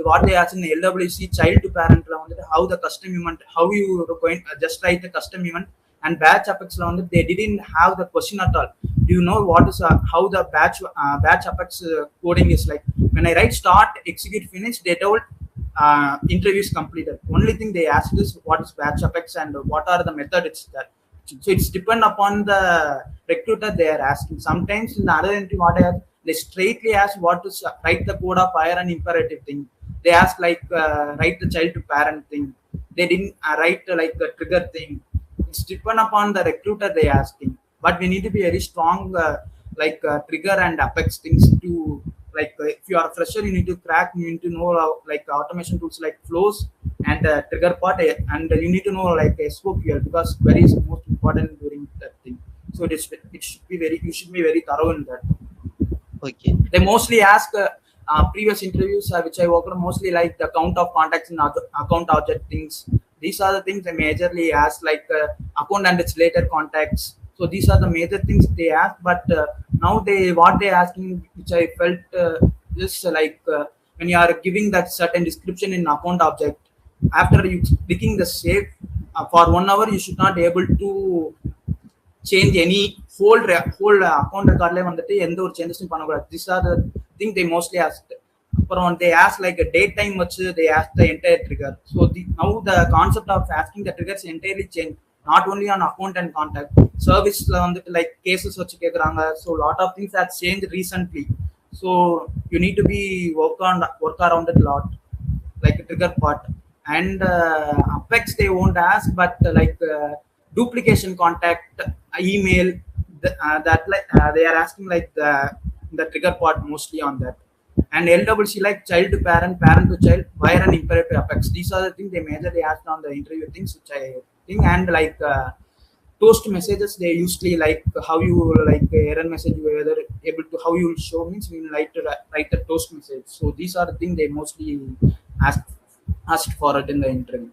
what they asked in LWC child to parentல வந்துட்டு how the custom event, how you going just write the custom event, and batch apexல வந்து they didn't have the question at all. Do you know what is how the batch apex coding is like? When I write start execute finish, they told interviews completed. Only thing they asked is what is batch apex and what are the methods that. So it's depend upon the recruiter they are asking. Sometimes in the other entry what I have, they straightly ask what to write the code of hire and imperative thing. They ask like write the child to parent thing. They didn't write like the trigger thing. It's depend upon the recruiter they asking. But we need to be very strong trigger and apex things to if you are a fresher, you need to crack. You need to know like automation tools like flows and trigger part, and you need to know like SQL because query is most important during that thing. So you should be very thorough in that. Okay. They mostly ask previous interviews which I worked on, mostly like the count of contacts in account object things. These are the things they majorly ask, like account and its later contacts. So these are the major things they ask. But now what they asking, which I felt is when you are giving that certain description in account object, after you clicking the save for 1 hour, you should not able to change any whole account recordல வந்துட்டு எந்த ஒரு சேஞ்சஸும் பண்ணக்கூடாது. These are the thing they mostly asked. அப்புறம் they ask like a date time வச்சு they ask the entire trigger. So now the concept of asking the triggers entirely changed, not only on account and contact serviceல வந்துட்டு like cases வச்சு கேக்குறாங்க. So lot of things have changed recently. So you need to be work around it a lot, like a trigger part. And Apex they won't ask, but duplication contact, email, they are asking like the trigger part mostly on that. And LWC like child to parent, parent to child, wire and imperative Apex. These are the things they majorly asked on the interview things, which I think. And like toast messages, they usually like how you like error message, whether able to how you will show means we like to write the toast message. So these are the things they mostly asked for it in the interview.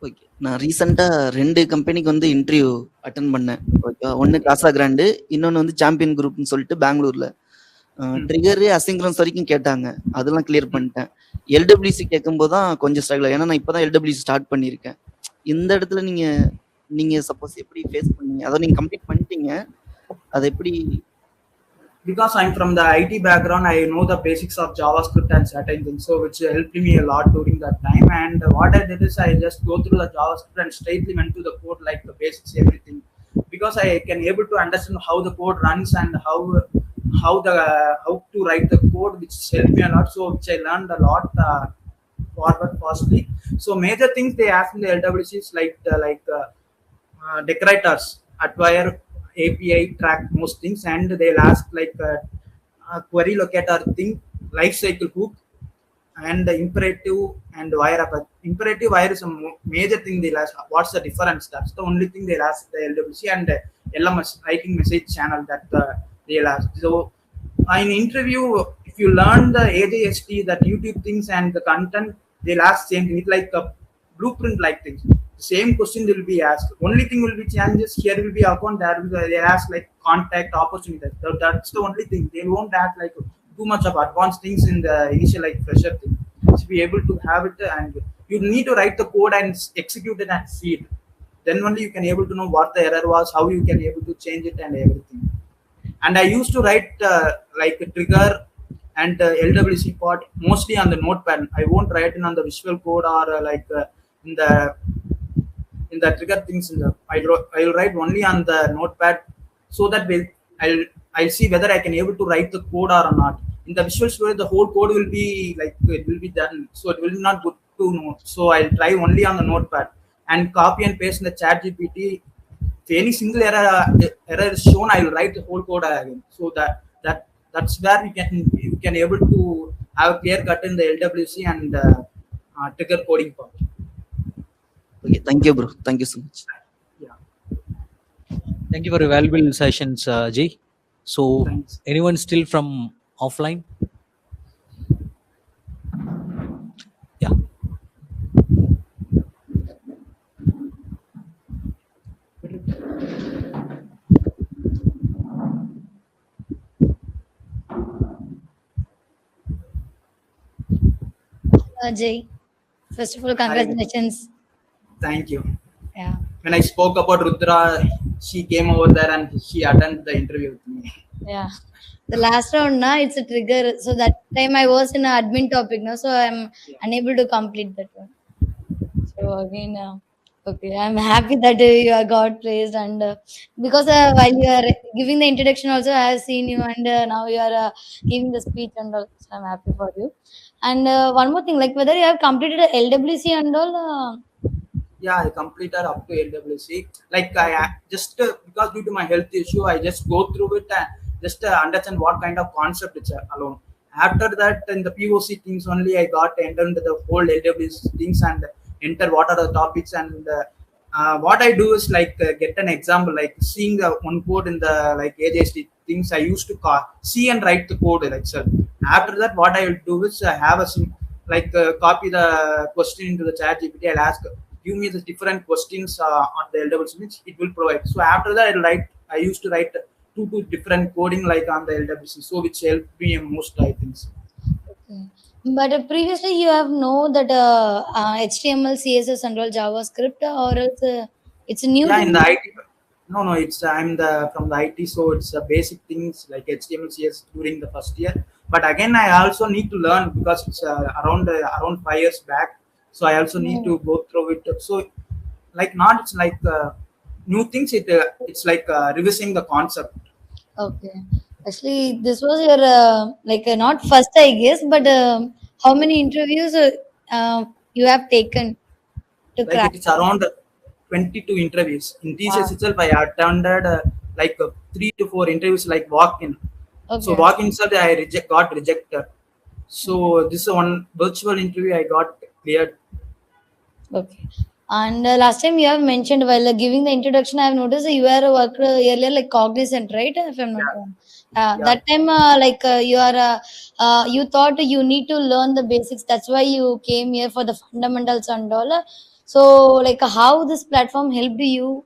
Okay, நான் ரீசெண்டாக 2 கம்பெனிக்கு வந்து interview attend பண்ணேன். Okay, ஒன்று காசா grand, இன்னொன்று வந்து champion குரூப்னு சொல்லிட்டு பெங்களூர்ல. ட்ரிகரு அசிங்க்ரன்ஸ் வரைக்கும் கேட்டாங்க, அதெல்லாம் கிளியர் பண்ணிட்டேன். எல்டபிள்யூசி கேட்கும்போது தான் கொஞ்சம் ஸ்ட்ரகிள், ஏன்னா நான் இப்போதான் எல்டபிள்யூசி ஸ்டார்ட் பண்ணியிருக்கேன். இந்த இடத்துல நீங்க சப்போஸ் எப்படி ஃபேஸ் பண்ணீங்க? அதை நீங்க கம்ப்ளீட் பண்ணிட்டீங்க, அதை எப்படி? Because I'm from the IT background, I know the basics of JavaScript and certain things, so which helped me a lot during that time. And what I did is I just go through the JavaScript and straightly went to the code, like the basics, everything, because I can able to understand how the code runs and how to write the code, which helped me a lot. So which I learned a lot forward fastly. So major things they ask in the LWC is like decorators, acquire, API, track most things, and they'll ask like query locator thing, life cycle hook, and the imperative and wire up. Imperative wire is a major thing they'll ask. What's the difference? That's the only thing they'll ask the LWC. And LMS, writing message channel, that they'll ask. So in interview, if you learn the AJSD, that YouTube things and the content, they'll ask same thing. It's like a blueprint like things. Same question will be asked. Only thing will be changes. Here will be account. There will be, they ask like contact, opportunity. That's the only thing. They won't ask like too much of advanced things in the initial like fresher thing. To be able to have it, and you need to write the code and execute it and see it. Then only you can able to know what the error was, how you can able to change it and everything. And I used to write like a trigger and LWC part mostly on the notepad. I won't write it on the visual code or in the trigger things. I'll write only on the notepad, so that I'll see whether I can able to write the code or not. In the visual story, the whole code will be like it will be done, so it will not good to know. So I'll try only on the notepad and copy and paste in the chat GPT. If any single error is shown, I will write the whole code again. So that's where you can able to have a clear cut in the LWC and trigger coding part. Okay, thank you, bro. Thank you so much. Yeah. Thank you for your valuable sessions, Ajay. So Thanks. anyone still from offline? Yeah. Ajay, first of all, congratulations. Thank you. Yeah. When I spoke about Rudra, she came over there and she attended the interview with me. Yeah. The last round, na, it's a trigger. So that time I was in an admin topic, no, so I'm unable to complete that one. So again, okay, I'm happy that you got praised, and because while you are giving the introduction, also I have seen you, and now you are giving the speech, and all, so I'm happy for you. And one more thing, like whether you have completed a LWC and all. Yeah, I completed up to LWC. Like I just because due to my health issue, I just go through it and just understand what kind of concept it's alone. After that, in the POC things only, I got enter into the whole LWC things and enter what are the topics and what I do is like get an example, like seeing the one code in the like AJSD things. I used to see and write the code like itself. After that, what I will do is I have like copy the question into the chat GPT. I'll ask, give me the different questions on the LWC, which it will provide. So after that, I'll write. I used to write two different coding like on the LWC, so which helped me most, I think. So. Okay. But previously you have know that HTML, CSS, and all JavaScript, or else it's new Yeah, to in the me. IT. No, no, it's I'm the from the IT, so it's basic things like HTML, CS during the first year. But again, I also need to learn because it's around 5 years back. So I also need Hmm. to go through it. So like not it's like new things. It's like revising the concept. Okay. Actually, this was your like not first, I guess, but how many interviews you have taken to Like crack it's it? around 22 interviews. In TCS Wow. itself, I attended like 3 to 4 interviews, like walk-in. So Okay. walk-in itself, got rejected. So this is one virtual interview I got cleared. Okay. And last time you have mentioned while giving the introduction, I have noticed that you were worked earlier like Cognizant, right? If I'm not Yeah, wrong. yeah, That time, like you are, you thought you need to learn the basics. That's why you came here for the fundamentals and all. So, like, how this platform helped you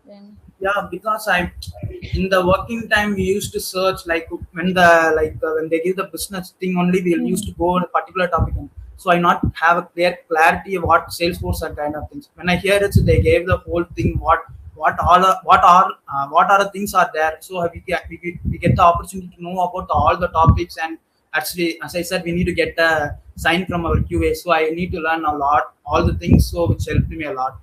then? yeah. Because I, in the working time, we used to search like when the when they give the business thing only, we Hmm. used to go on a particular topic. So I not have a clear clarity of what Salesforce are kind of things. When I hear it, so they gave the whole thing. What are the things are there. So we get the opportunity to know about all the topics, and actually, as I said, we need to get a sign from our QA. So I need to learn a lot, all the things. So which helped me a lot.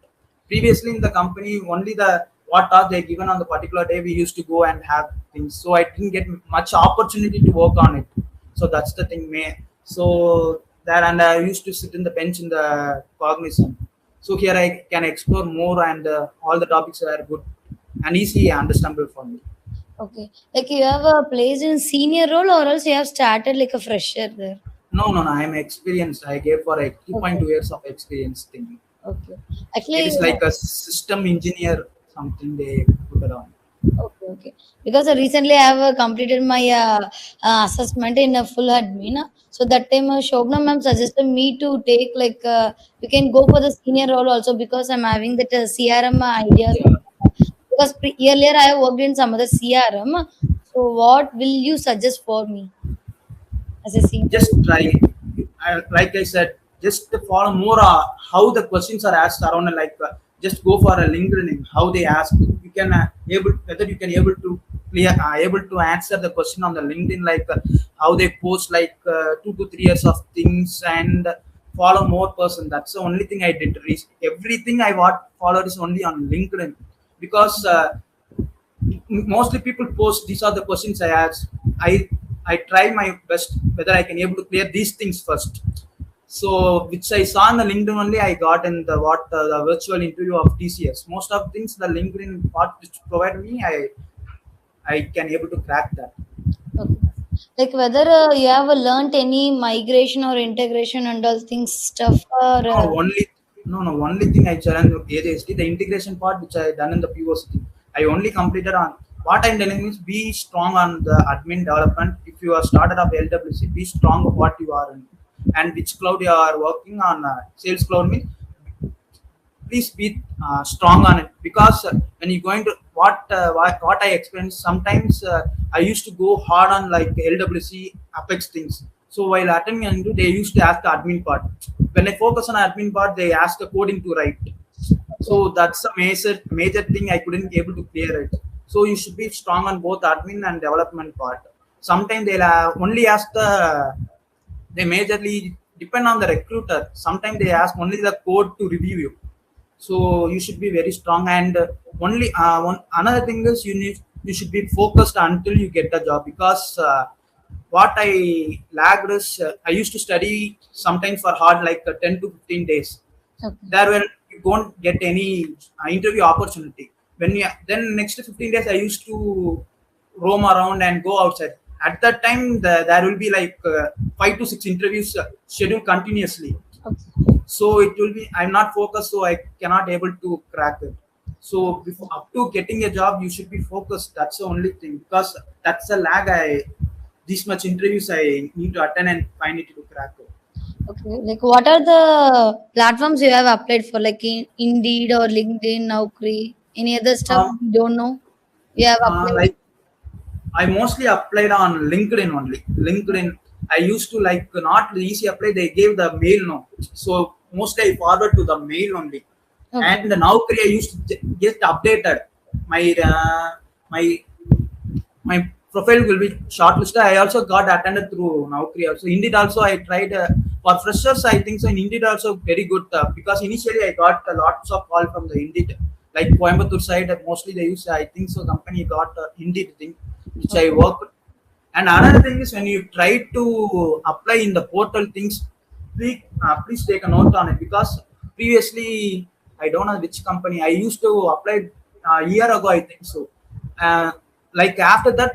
Previously in the company, only the what are they given on the particular day, we used to go and have things. So I didn't get much opportunity to work on it. So that's the thing, may. So that, and I used to sit in the bench in the cognizant. So here I can explore more, and all the topics are good and easy understandable for me. Okay. Like you have a place in senior role, or else you have started like a fresher there. No, no, no. I'm experienced. I gave for a Okay. 2.2 years of experience thing. Okay. It Actually, is like a system engineer, something they put it on. okay, okay. Because recently I have completed my assessment in a full admin. So that time Shobna ma'am suggested me to take like you can go for the senior role also because I'm having that CRM ideas. Yeah. Because earlier I have worked in some other CRM. So what will you suggest for me as a senior? Just try it. Like I said, just to follow more how the questions are asked around, like just go for a LinkedIn, how they ask. You can able whether you can able to able to answer the question on the LinkedIn, like how they post like 2 to 3 years of things, and follow more person. That's the only thing I did. Everything I what followed is only on LinkedIn, because mostly people post these are the questions I ask. I try my best whether I can able to clear these things first. So which I saw on the LinkedIn only, I got in the virtual interview of TCS. Most of things the LinkedIn part which provide me, I can able to crack that. Okay. Like whether you have learned any migration or integration and all things stuff or No, only thing I challenge with AJSD, the integration part which I done in the POC. I only completed on what I'm telling is be strong on the admin development. If you are started up LWC, be strong of what you are in, and which cloud you are working on. Sales cloud means please be strong on it, because when you're going to what I experienced sometimes, I used to go hard on like LWC Apex things. So while attending into, they used to ask the admin part. When I focus on admin part, they ask the coding to write. okay. So that's a major thing I couldn't be able to clear it. So you should be strong on both admin and development part. Sometimes they'll only ask they majorly depend on the recruiter. Sometimes they ask only the code to review you. So you should be very strong, and only one another thing is you should be focused until you get the job, because what I lagged is I used to study sometimes for hard like 10 to 15 days. Okay. There were you won't get any interview opportunity. When you then next 15 days, I used to roam around and go outside. At that time, there will be like 5 to 6 interviews scheduled continuously. Okay. So it will be, I'm not focused, so I cannot able to crack it. So before, up to getting a job, you should be focused. That's the only thing, because that's a lag. I this much interviews I need to attend and find it to crack it. Okay. Like, what are the platforms you have applied for? Like in Indeed or LinkedIn, Naukri, any other stuff um, you don't know? You have applied. like I mostly applied on LinkedIn only. LinkedIn, I used to like not easy apply. They gave the mail no, so mostly I forward to the mail only. Okay. And now I used to get updated. My my my profile will be shortlisted. I also got attended through Naukri also. Indeed also I tried for freshers. I think so. In Indeed also very good, because initially I got lots of call from the Indeed, like Coimbatore side. Mostly they use, I think so, company got Indeed thing, which I work. And another thing is, when you try to apply in the portal things, please take a note on it, because previously I don't know which company I used to apply a year ago, I think so. Uh, like after that,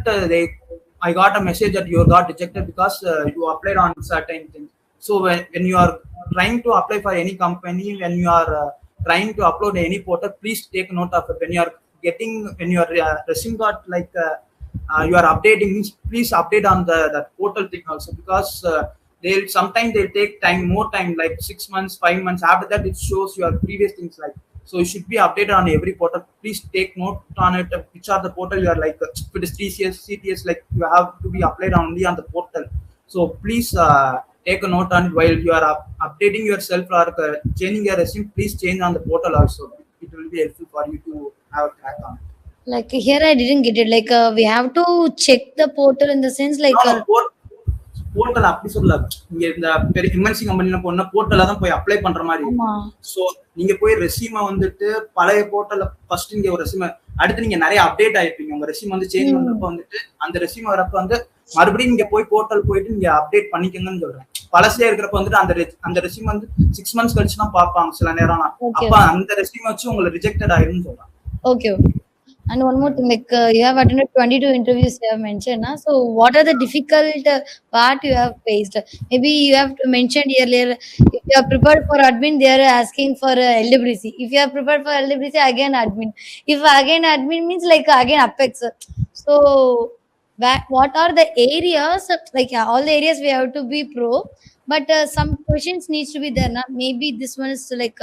I got a message that you got rejected because you applied on certain things. So when you are trying to apply for any company, when you are trying to upload any portal, please take note of it. When you are when your resume got like you are updating, means please update on the that portal thing also, because they'll sometimes they'll take time, more time, like 6 months, 5 months. After that, it shows your previous things, like, so you should be updated on every portal. Please take note on it, which are the portal you are like, if it is TCS, CTS, like you have to be applied only on the portal. So please take a note on it while you are updating yourself or changing your resume. Please change on the portal also. It will be helpful for you to have a crack on it. Like here, I didn't get it. Like we have to check the portal in the sense No, like. no, portal அப்படி சொல்லல. இங்க இந்த பெரிய MNC கம்பெனில போனா போர்ட்டல்ல தான் போய் apply பண்ற மாதிரி ஆமா. இருக்கு. சோ நீங்க போய் ரெஸ்யூமை வந்துட்டு பழைய போர்ட்டல்ல ஃபர்ஸ்ட் இங்க ஒரு ரெஸ்யூமை, அடுத்து நீங்க நிறைய அப்டேட் ஆயிருப்பீங்க. உங்க ரெஸ்யூம் வந்து சேஞ்ச் பண்றப்ப வந்துட்டு அந்த ரெஸ்யூம் வரப்ப வந்து மறுபடியும் நீங்க போய் போர்ட்டல் போயிட்டு நீங்க அப்டேட் பண்ணிக்கங்கன்னு சொல்றேன். பழசே இருக்கிறப்ப வந்துட்டு அந்த ரெஸ்யூம் வந்து 6 months கழிச்சு தான் பார்ப்பாங்க சில நேரம். அப்ப அந்த ரெஸ்யூம் வச்சு உங்களுக்கு ரிஜெக்டட் ஆயிரும்னு சொல்றேன். Okay. And one more thing, like you have attended 22 interviews you have mentioned. So what are the difficult part you have faced? Maybe you have mentioned earlier, if you are prepared for admin, they are asking for LWC. If you are prepared for LWC, again admin. If again admin means like again Apex. So what are the areas, like all the areas we have to be pro, but some questions needs to be there. Maybe this one is like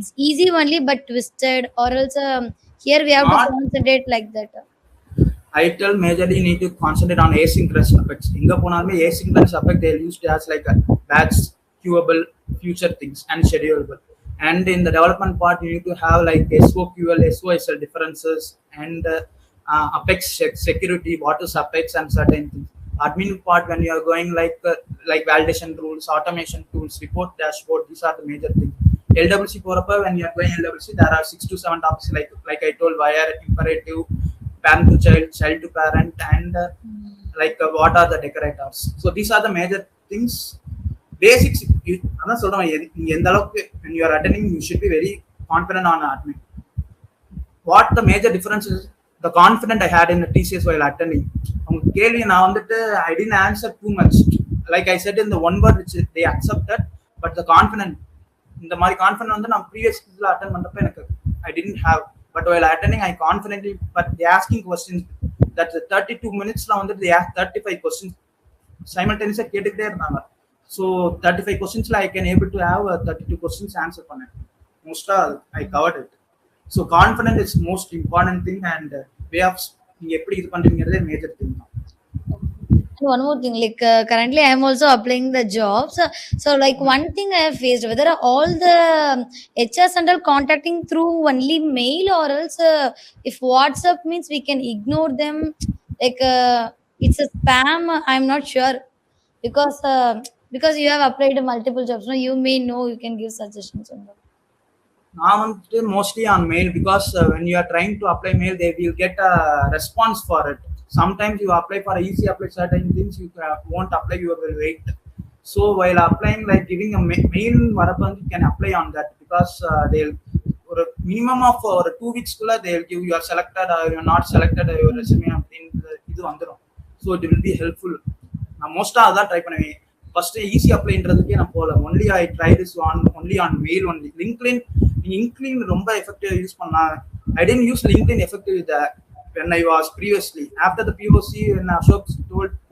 it's easy only but twisted, or else here we have to concentrate like that. I tell majorly you need to concentrate on asynchronous effects. Inga ponalme asynchronous effect they used as like a batch, queuable, future things, and schedulable. And in the development part, you need to have like SOQL, SOSL differences, and Apex security, what is Apex, and certain things. Admin part, when you are going like validation rules, automation tools, report dashboard, these are the major things. LWC porappa, when you are going LWC, there are 6 to 7 topics, like I told, wire, imperative, parent to child, child to parent, and what are the decorators. So these are the major things. Basics. அதான் சொல்றேன், நீங்க எந்த அளவுக்கு when you are attending, you should be very confident on admin. What the major difference is, the confident I had in the TCS while attending. அவங்க கேள்வி நான் வந்துட்டு I didn't answer too much. Like I said in the one word which they accepted, but the confident, இந்த மாதிரி confident வந்து நான் previous இதுல attend பண்றப்ப எனக்கு I didn't have, but while attending I confidently, but they asking questions that 32 minutes வந்து they ask 35 questions simultaneously கேட்டுக்கிட்டே இருந்தாங்க. So 35 questions I can able to have 32 questions answer பண்ணேன். Most I covered it. So confident is most important thing, and way of நீங்க எப்படி இது பண்றீங்கறதே major thing தான். One more thing, like currently I am also applying the jobs. So like one thing I have faced, whether all the HRs and all contacting through only mail, or else if WhatsApp means we can ignore them, like it's a spam. I'm not sure, because you have applied multiple jobs, no, you may know, you can give suggestions on that. நான் வந்துட்டு mostly on mail, because when you are trying to apply mail, they will get a response for it. Sometimes you apply for easy apply certain things, you won't apply, you will wait. So while applying, like giving a mail varappa, you can apply on that, because they'll for a minimum of 2 weeks kulla they'll give you are selected or you are not selected, your resume அப்படின்ற இது வந்துரும். So it will be helpful. நான் மோஸ்டா அதான் try பண்ணுவேன். First easy அப்ளைன்றதுக்கே நான் போகல. Only I try this only on mail only. LinkedIn ரொம்ப எஃபெக்டிவ் யூஸ் பண்ணா. I didn't use LinkedIn effective when I was previously. After the POC, when Ashok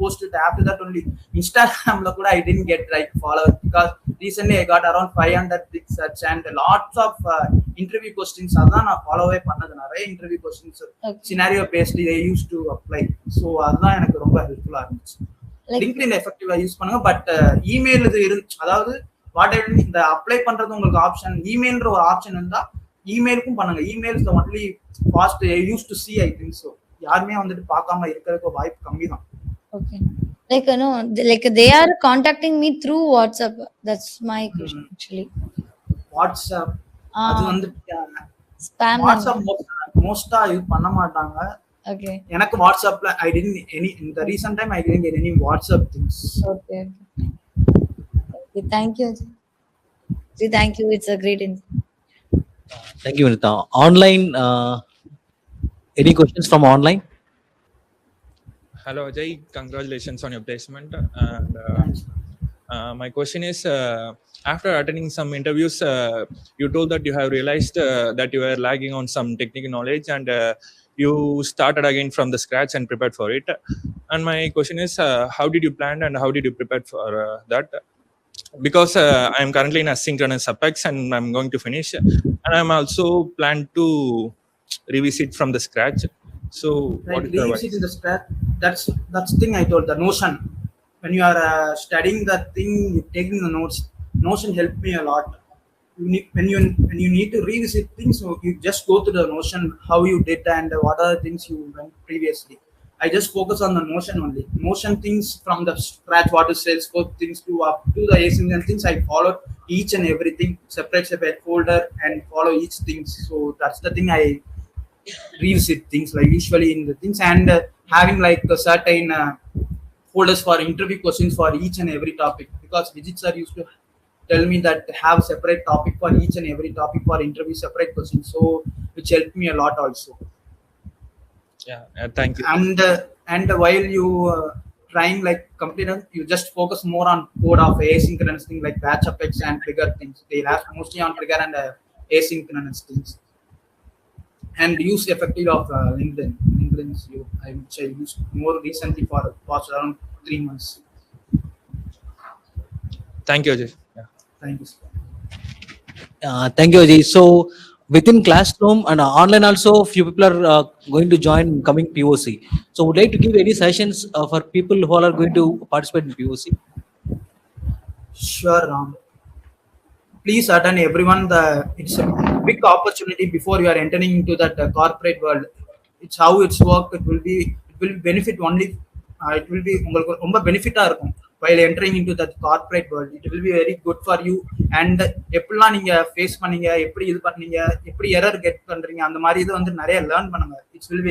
posted, after that only Instagram I didn't get like followers, because recently I got around 500 clicks search and lots of interview questions. Adha na follow up pannadhu nare interview questions, scenario based they used to apply. So adha enakku romba helpful ah irundhuchu. LinkedIn effective use பண்ணுங்க. But email இது அதாவது what I இந்த apply பண்றது உங்களுக்கு option இமெயில்ன்ற ஒரு option இருந்தா இமெயிலுக்கும் பண்ணுங்க. Emails only fast use to see I think so. யாருமே வந்துட்டு பார்க்காம இருக்கிறதுக்கு வாய்ப்பு கம்மி தான். Okay. Like no, like they are contacting me through WhatsApp. That's my question actually. WhatsApp அது வந்துட்டு Spam. வாட்ஸ்அப் மோஸ்டா யூஸ் பண்ண மாட்டாங்க. Okay. எனக்கு வாட்ஸ்அப்ல I didn't any in the recent time I didn't get any WhatsApp things. Okay. Okay. Thank you. See, thank you. It's a great info. Thank you, Vinita. Online, any questions from online? Hello Ajay, congratulations on your placement. And my question is, after attending some interviews, you told that you have realized that you were lagging on some technical knowledge, and you started again from the scratch and prepared for it. And my question is, how did you plan and how did you prepare for that? Because I am currently in asynchronous Apex and I'm going to finish, and I'm also planned to revisit from the scratch. So what is your advice? Revisit in the scratch. That's thing I told, the Notion. When you are studying that thing, you taking the notes. Notion helped me a lot. When you need to revisit things, so you just go to the Notion, how you did and what are the things you went previously. I just focus on the Notion only. Notion things from the scratch, what is Salesforce things to up to the asynchronous things. I followed each and everything, separate folder and follow each things. So that's the thing I revisit things like usually in the things, and having like a certain folders for interview questions for each and every topic, because Vijit sir used to tell me that have separate topic for each and every topic for interview, separate questions. So which helped me a lot also. Yeah, thank you. And while you trying like computer, you just focus more on code of asynchronous thing like batch apex and trigger things. They have mostly on trigger and asynchronous things. And use effective of LinkedIn. LinkedIn's I would say used more recently for past around 3 months. Thank you Ajay. Yeah. Thank you, sir. Thank you, Ajay. So within classroom and online also, few people are going to join coming POC. So would like to give any sessions for people who are going to participate in POC? Sure, Ram. Please attend everyone. It's a big opportunity before you are entering into that corporate world. It's how it's work. It will benefit only. It will be உங்களுக்கு ரொம்ப பெனிஃபிட்டா இருக்கும் while entering into that corporate world. It will be very good for you. And எப்படிலாம் நீங்க face பண்ணீங்க, எப்படி இது பண்ணீங்க, எப்படி எரர் கெட் பண்றீங்க, அந்த மாதிரி இது வந்து நிறைய லேர்ன் பண்ணுங்க. It will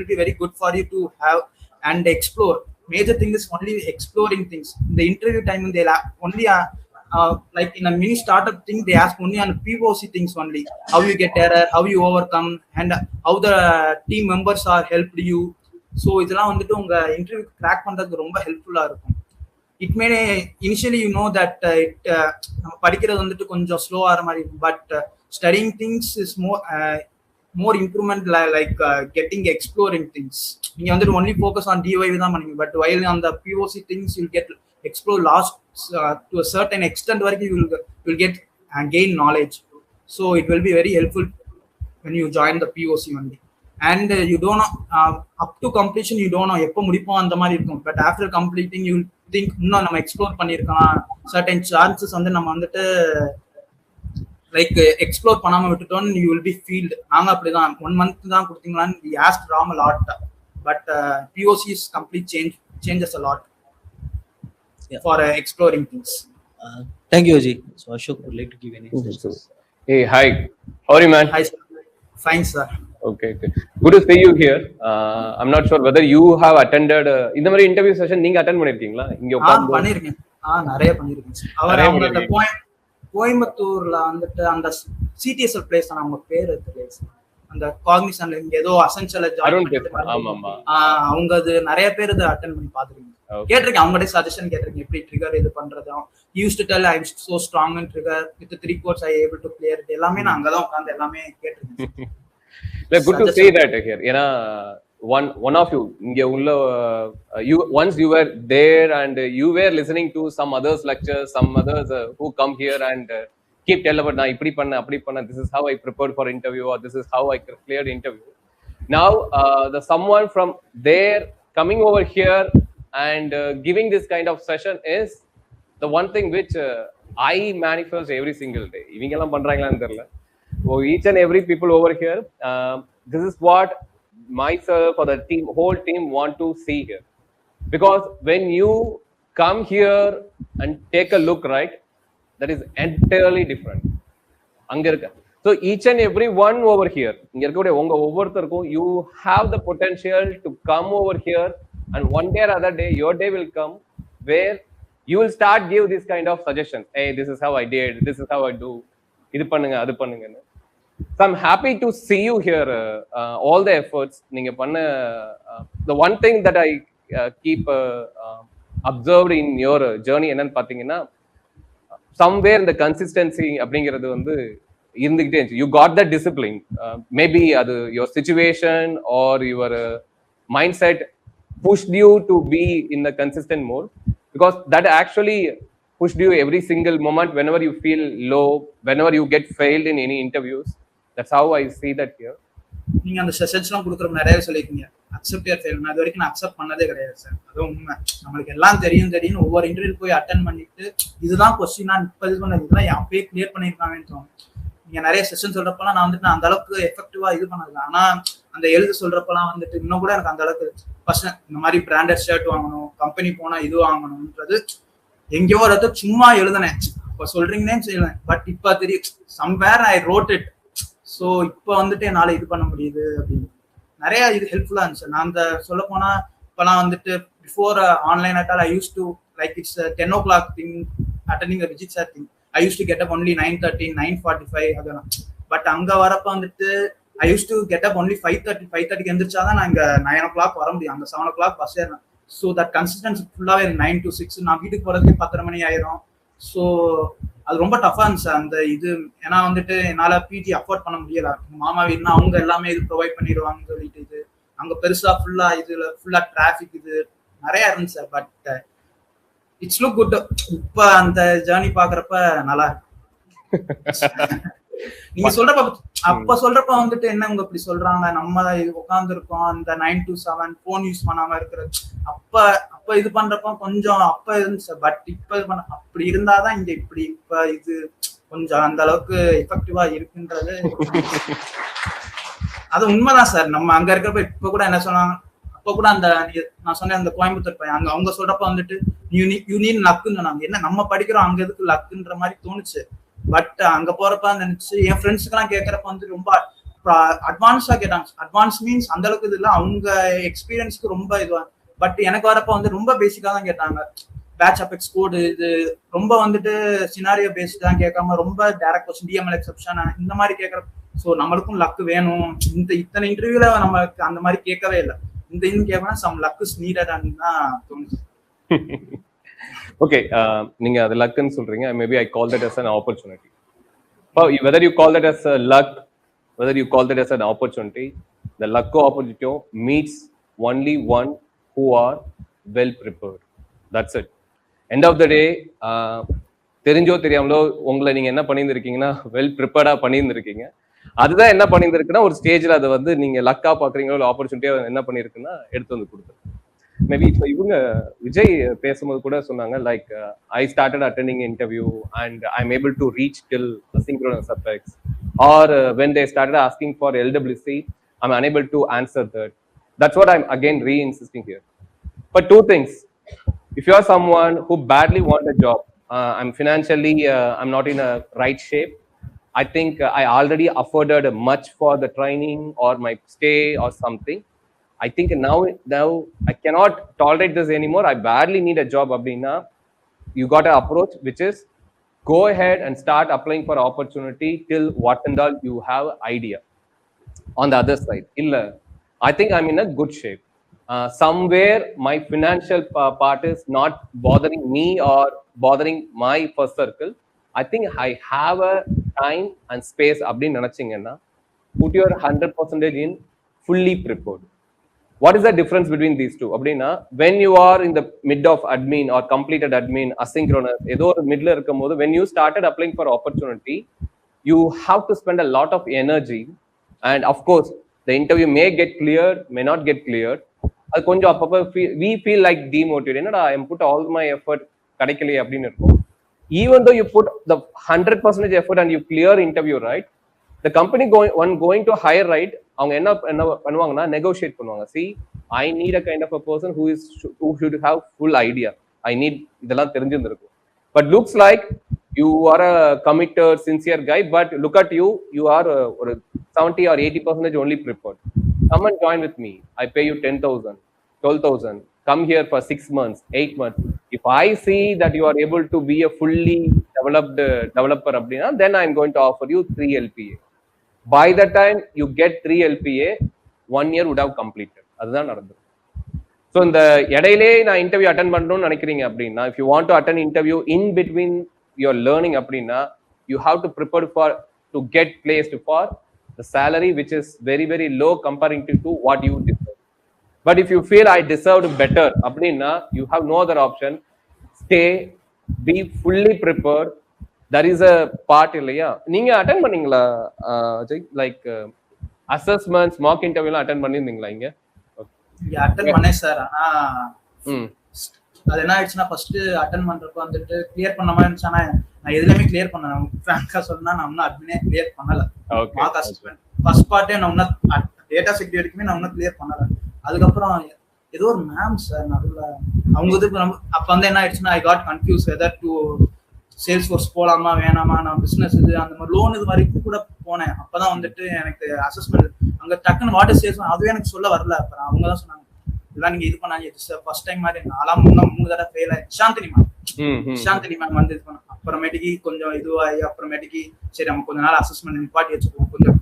be very good for you to have and explore. Major thing is only exploring things. In the interview time they'll only like in a mini startup thing, they ask only on POC things only. How you get error, how you overcome, and how the team members are helped you. So இதெல்லாம் வந்துட்டு உங்க interview crack பண்றதுக்கு ரொம்ப ஹெல்ப்ஃபுல்லா இருக்கும். It may initially you know that நம்ம படிக்கிறது வந்துட்டு கொஞ்சம் ஸ்லோ ஆகிற மாதிரி இருக்கும். But studying things is more improvement like getting exploring things. நீங்க வந்துட்டு only focus on DIY தான் பண்ணீங்க. But while on the POC things you'll get explore last to a certain extent வரைக்கும் you'll get gain knowledge. So it will be very helpful when you join the POC only. And you don't know up to completion you don't know எப்போ முடிப்போம் அந்த மாதிரி இருக்கும். But after completing you think இன்னும் நம்ம explore பண்ணியிருக்கலாம், certain chances வந்து நம்ம வந்துட்டு லைக் எக்ஸ்ப்ளோர் பண்ணாம விட்டுட்டோம். You will be field. நாங்க அப்படிதான் 1 month தான் கொடுத்தீங்களான்னு we asked Ram a lot. But POC is complete changes a lot for exploring things. Thank you, Ajay. So Ashok would like to give any suggestions. Hey, hi. How are you, man? Hi, sir. Fine, sir. Okay. Good to see you here. I'm not sure whether you have attended இந்த மாதிரி interview session நீங்க attend பண்ணிருக்கீங்களா? இங்க உட்கார்ந்து பண்ணிருக்கேன். நிறைய பண்ணிருக்கேன். அவர் அந்த கோயம்புத்தூர்ல வந்துட்டு அந்த CTSL பிளேஸ் தான் அவங்க பேர் தெரியல. அந்த காக்னிசன்ல இங்க ஏதோ அசென்ஷியல் ஜாயின் ஆமா ஆமா அவங்க அது நிறைய பேர் இத அட்டெண்ட் பண்ணி பாத்துருக்கீங்க. Okay. கேட்டிருக்கேன் அவங்ககிட்ட சஜஷன் கேட்டிருக்கேன் எப்படி ட்ரிகர் இது பண்றதும். Use to del I am so strong in trigger with 3 course I able to clear it. எல்லாமே நான் அங்கதான் உட்கார்ந்து எல்லாமே கேட்டிருக்கேன். Like, good to say that here. ஏன்னா one of you இங்க உள்ள you once you were there and you were listening to some others lectures, some others who come here and keep tell about நான் இப்படி பண்ண அப்படி பண்ண, this is how I prepared for interview or this is how I cleared interview. Now the someone from there coming over here and giving this kind of session is the one thing which I manifest every single day. இவங்க எல்லாம் பண்றாங்களான்னு தெரியல. So each and every people over here, this is what myself or the team, whole team want to see here. Because when you come here and take a look, right, that is entirely different. So each and every one over here, you have the potential to come over here, and one day or other day, your day will come where you will start give this kind of suggestions. Hey, this is how I did, this is how I do. இது பண்ணுங்க அது பண்ணுங்கன்னு. So I'm happy to see you here. All the efforts நீங்க பண்ண, the one thing that I keep observed in your journey என்னன்னு பாத்தீங்கன்னா, somewhere in the consistency அப்படிங்கிறது வந்து இருந்துகிட்டே இருந்துச்சு. You got that discipline. Maybe அது your situation or your mindset pushed you to be in the consistent mode, because that actually pushed you every single moment whenever you feel low, whenever you get failed in any interviews. That's how I see that here. நீங்க அந்த செஷன்ஸ்லாம் கொடுக்குறப்ப நிறைய சொல்லிருக்கீங்க accept your fail. நான் இது வரைக்கும் நான் accept பண்ணதே கிடையாது சார். அதுவும் உண்மை. நம்மளுக்கு எல்லாம் தெரியும் ஒவ்வொரு இன்டர்வியூ போய் அட்டன் பண்ணிட்டு இதுதான் கொஸ்டின் நான் இப்ப இது பண்ணது இதெல்லாம் அப்பயே கிளியர் பண்ணிருக்காங்கன்னு தோணும். நீங்க நிறைய செஷன் சொல்றப்பெல்லாம் நான் வந்துட்டு அந்த அளவுக்கு எஃபெக்டிவா இது பண்ணது. ஆனா அந்த எழுத சொல்றப்பெல்லாம் வந்துட்டு இன்னும் கூட எனக்கு அந்த அளவுக்கு ஃபர்ஸ்ட் இந்த மாதிரி பிராண்டட் ஷர்ட் வாங்கணும், கம்பெனி போனா இது வாங்கணும்ன்றது எங்கேயோ ஒரு இடத்துல சும்மா எழுதுனேன். இப்ப சொல்றீங்கன்னே செய்யலாம், பட் இப்ப தெரியும் somewhere I wrote it. So இப்போ வந்துட்டு என்னால இது பண்ண முடியுது அப்படின்னு நிறைய இது ஹெல்ப்ஃபுல்லா இருந்துச்சு. நான் அந்த சொல்ல போனா இப்பெல்லாம் வந்துட்டு before online at all I use to like it's 10 o'clock thing attending visit sir thing. I use to get up only 9:30, 9:45 அதெல்லாம். பட் அங்க வரப்ப வந்துட்டு I use to get up only 5:30 எந்திரிச்சாதான் நான் இங்க 9 o'clock வர முடியும். அங்க 7 o'clock பஸ் ஏறணும். ஸோ தட் கன்சிஸ்டன்சி ஃபுல்லாவே 9 to 6. நான் வீட்டுக்கு போறதுக்கு 10:30 மணி ஆயிரும். ஸோ அது ரொம்ப டஃபா இருந்துச்சு அந்த இது. ஏன்னா வந்துட்டு என்னால பிஜி அஃபோர்ட் பண்ண முடியல. மாமா வீடுனா அவங்க எல்லாமே இது ப்ரொவைட் பண்ணிடுவாங்கன்னு சொல்லிட்டு இது அங்க பெருசா ஃபுல்லா இதுல ஃபுல்லா டிராபிக் இது நிறைய இருந்துச்சு. But it's look good. இப்ப அந்த ஜேர்னி பாக்குறப்ப நல்லா இருக்கு. நீங்க சொல்றப்ப அப்ப சொல்றப்ப வந்துட்டு என்ன உங்க இப்படி சொல்றாங்க, நம்ம உட்கார்ந்து இருக்கோம் அந்த 9 to 7 போன் யூஸ் பண்ணாம இருக்கிறது. அப்ப இது பண்றப்ப கொஞ்சம் அப்ப இருந்துச்சு. பட் இப்ப இது பண்ண அப்படி இருந்தாதான் இங்க இப்படி இப்ப இது கொஞ்சம் அந்த அளவுக்கு எஃபெக்டிவா இருக்குன்றது அது உண்மைதான் சார். நம்ம அங்க இருக்கிறப்ப இப்ப கூட என்ன சொன்னாங்க, அப்ப கூட அந்த நான் சொன்னேன் அந்த கோயம்புத்தூர் பையன் அங்க அவங்க சொல்றப்ப வந்துட்டு யூ நீட் லக்குன்னு சொன்னாங்க. என்ன நம்ம படிக்கிறோம் அங்க எதுக்கு லக்குன்ற மாதிரி தோணுச்சு. பட் அங்க போறப்ப நினைச்சு என் ஃப்ரெண்ட்ஸுக்கு எல்லாம் கேட்கறப்ப வந்து ரொம்ப அட்வான்ஸா கேட்டாங்க. அட்வான்ஸ் மீன்ஸ் அந்த அளவுக்கு இது இல்லை, அவங்க எக்ஸ்பீரியன்ஸ்க்கு ரொம்ப இதுவா. பட் எனக்கு வரப்ப வந்து ரொம்ப பேசிக்கா தான் கேட்டாங்க. பேட்ச் அபெக்ஸ் கோடு இது ரொம்ப வந்துட்டு சினாரியோ பேஸ்ட் தான் கேட்காம ரொம்ப டைரக்ட் கொஸ்டின் டிஎம்எல் எக்ஸெப்ஷன் இந்த மாதிரி கேட்கறப்ப ஸோ நம்மளுக்கும் லக்கு வேணும். இத்தனை இன்டர்வியூல நமக்கு அந்த மாதிரி கேட்கவே இல்லை. இந்த இன்னும் கேட்கணும் சம் லக் இஸ் நீடட் தான் தோணுச்சு. Okay, நீங்க அது லக்னு சொல்றீங்க. Maybe I call that as an opportunity. Whether you call that as a luck, whether you call that as an opportunity, the luck opportunity meets only one who are well prepared. That's it. End of the day, தெரிஞ்சோ தெரியாமலோ உங்களை நீங்க என்ன பண்ணியிருந்திருக்கீங்கன்னா well ப்ரிப்பேர்டா பண்ணியிருந்திருக்கீங்க. அதுதான் என்ன பண்ணியிருந்திருக்குன்னா ஒரு ஸ்டேஜ்ல அதை வந்து நீங்க லக்கா பாக்குறீங்களோ ஒரு ஆப்பர்ச்சுனிட்டியா என்ன பண்ணிருக்குன்னா எடுத்து வந்து கொடுத்துருக்கு. மேபி இப்போ இவங்க விஜய் பேசும்போது கூட சொன்னாங்க like I started attending interview and I am able to reach till asynchronous effects, or when they started asking for LWC I'm unable to answer that. That's what I'm again re-insisting here. But two things: if you are someone who badly want a job, I'm financially I'm not in a right shape, I think I already afforded much for the training or my stay or something. I think now I cannot tolerate this anymore. I badly need a job. Abdina, you got an approach which is go ahead and start applying for opportunity till what and all you have idea. On the other side, illa, I think I'm in a good shape. somewhere my financial part is not bothering me or bothering my first circle. I think I have a time and space அப்படின்னு நினைச்சீங்கன்னா put your 100% in fully prepared. What is the difference between these two அப்படின்னா when you are in the mid of admin or completed admin asynchronous ஏதோ ஒரு மிட்ல இருக்கும் போது when you started applying for opportunity you have to spend a lot of energy and of course the interview may get cleared may not get cleared. அது கொஞ்சம் அப்பப்போ we feel like demotivated. என்னடா I put all my effort கிடைக்கலையே அப்படின்னு இருக்கும். Even though you put the 100% effort and you clear interview, right, the company going to hire, right, அவங்க என்ன பண்ணுவாங்கன்னா negotiate பண்ணுவாங்க. See, I need a kind of a person who should have full idea. I need இதெல்லாம் தெரிஞ்சிருந்திருக்கும். But looks like you are a committed sincere guy, but look at you, you are ஒரு 70 or 80% only prepared. Come and join with me. I pay you 10,000, 12,000. Come here for 6 months, 8 months. If I see that you are able to be a fully developed developer, then I'm going to offer you 3 LPA. By the time you get 3 LPA, 1 year would have completed. அதுதான் நடந்தது. So இந்த இடையிலே நான் interview attend பண்ணணும்னு நினைக்கிறீங்க அப்படின்னா, if you want to attend interview in between your learning அப்படின்னா, you have to prepare for to get placed for the salary which is very very low comparing to what you deserve. But if you feel I deserved better அப்படின்னா, you have no other option. Stay, be fully prepared. There is a part இல்லையா? நீங்க attend பண்ணீங்களா like assessments mark இன்டர்வியூலாம் attend பண்ணியிருந்தீங்களா இங்க? Attend பண்ணேன் sir. ஆனா அது என்ன ஆயிடுச்சுன்னா ஃபர்ஸ்ட் அட்டென்ட் பண்றப்ப வந்துட்டு கிளியர் பண்ண மாதிரி இருந்துச்சு. ஆனா நான் எதுலையுமே கிளியர் பண்ணேன். ஃப்ராங்கா சொன்னா நான் இன்னும் அட்மினே கிளியர் பண்ணல. மார்க் அசஸ்மெண்ட் ஃபர்ஸ்ட் பார்ட்டே நான் இன்னும் டேட்டா செக்யூரிட்டி வரைக்குமே நான் இன்னும் கிளியர் பண்ணல. அதுக்கப்புறம் ஏதோ ஒரு மேம் சார் நடுவில் அவங்க இதுக்கு அப்போ வந்து என்ன ஆயிடுச்சுன்னா I got confuse weather to Salesforce போகலாமா வேணாமா, நான் பிஸ்னஸ் இது அந்த மாதிரி லோன் இது வரைக்கும் கூட போனேன். அப்போதான் வந்துட்டு எனக்கு அசஸ்மெண்ட் அங்கே டக்குன்னு வாட் இஸ் சேல்ஸ் அதுவே எனக்கு சொல்ல வரல. அப்புறம் அவங்க தான் சொன்னாங்க இதெல்லாம் நீங்கள் இது பண்ணாங்க ஃபர்ஸ்ட் டைம் மாதிரி நாலாம் 3 தடவை ஃபெயில் ஆயிடுச்சு. சாந்தினி மேம் வந்து இது பண்ண அப்புறமேட்டுக்கு கொஞ்சம் இதுவாகி அப்புறமேட்டுக்கு சரி நம்ம கொஞ்ச நாள் அசஸ்மெண்ட் நிப்பாட்டி வச்சுக்குவோம், கொஞ்சம்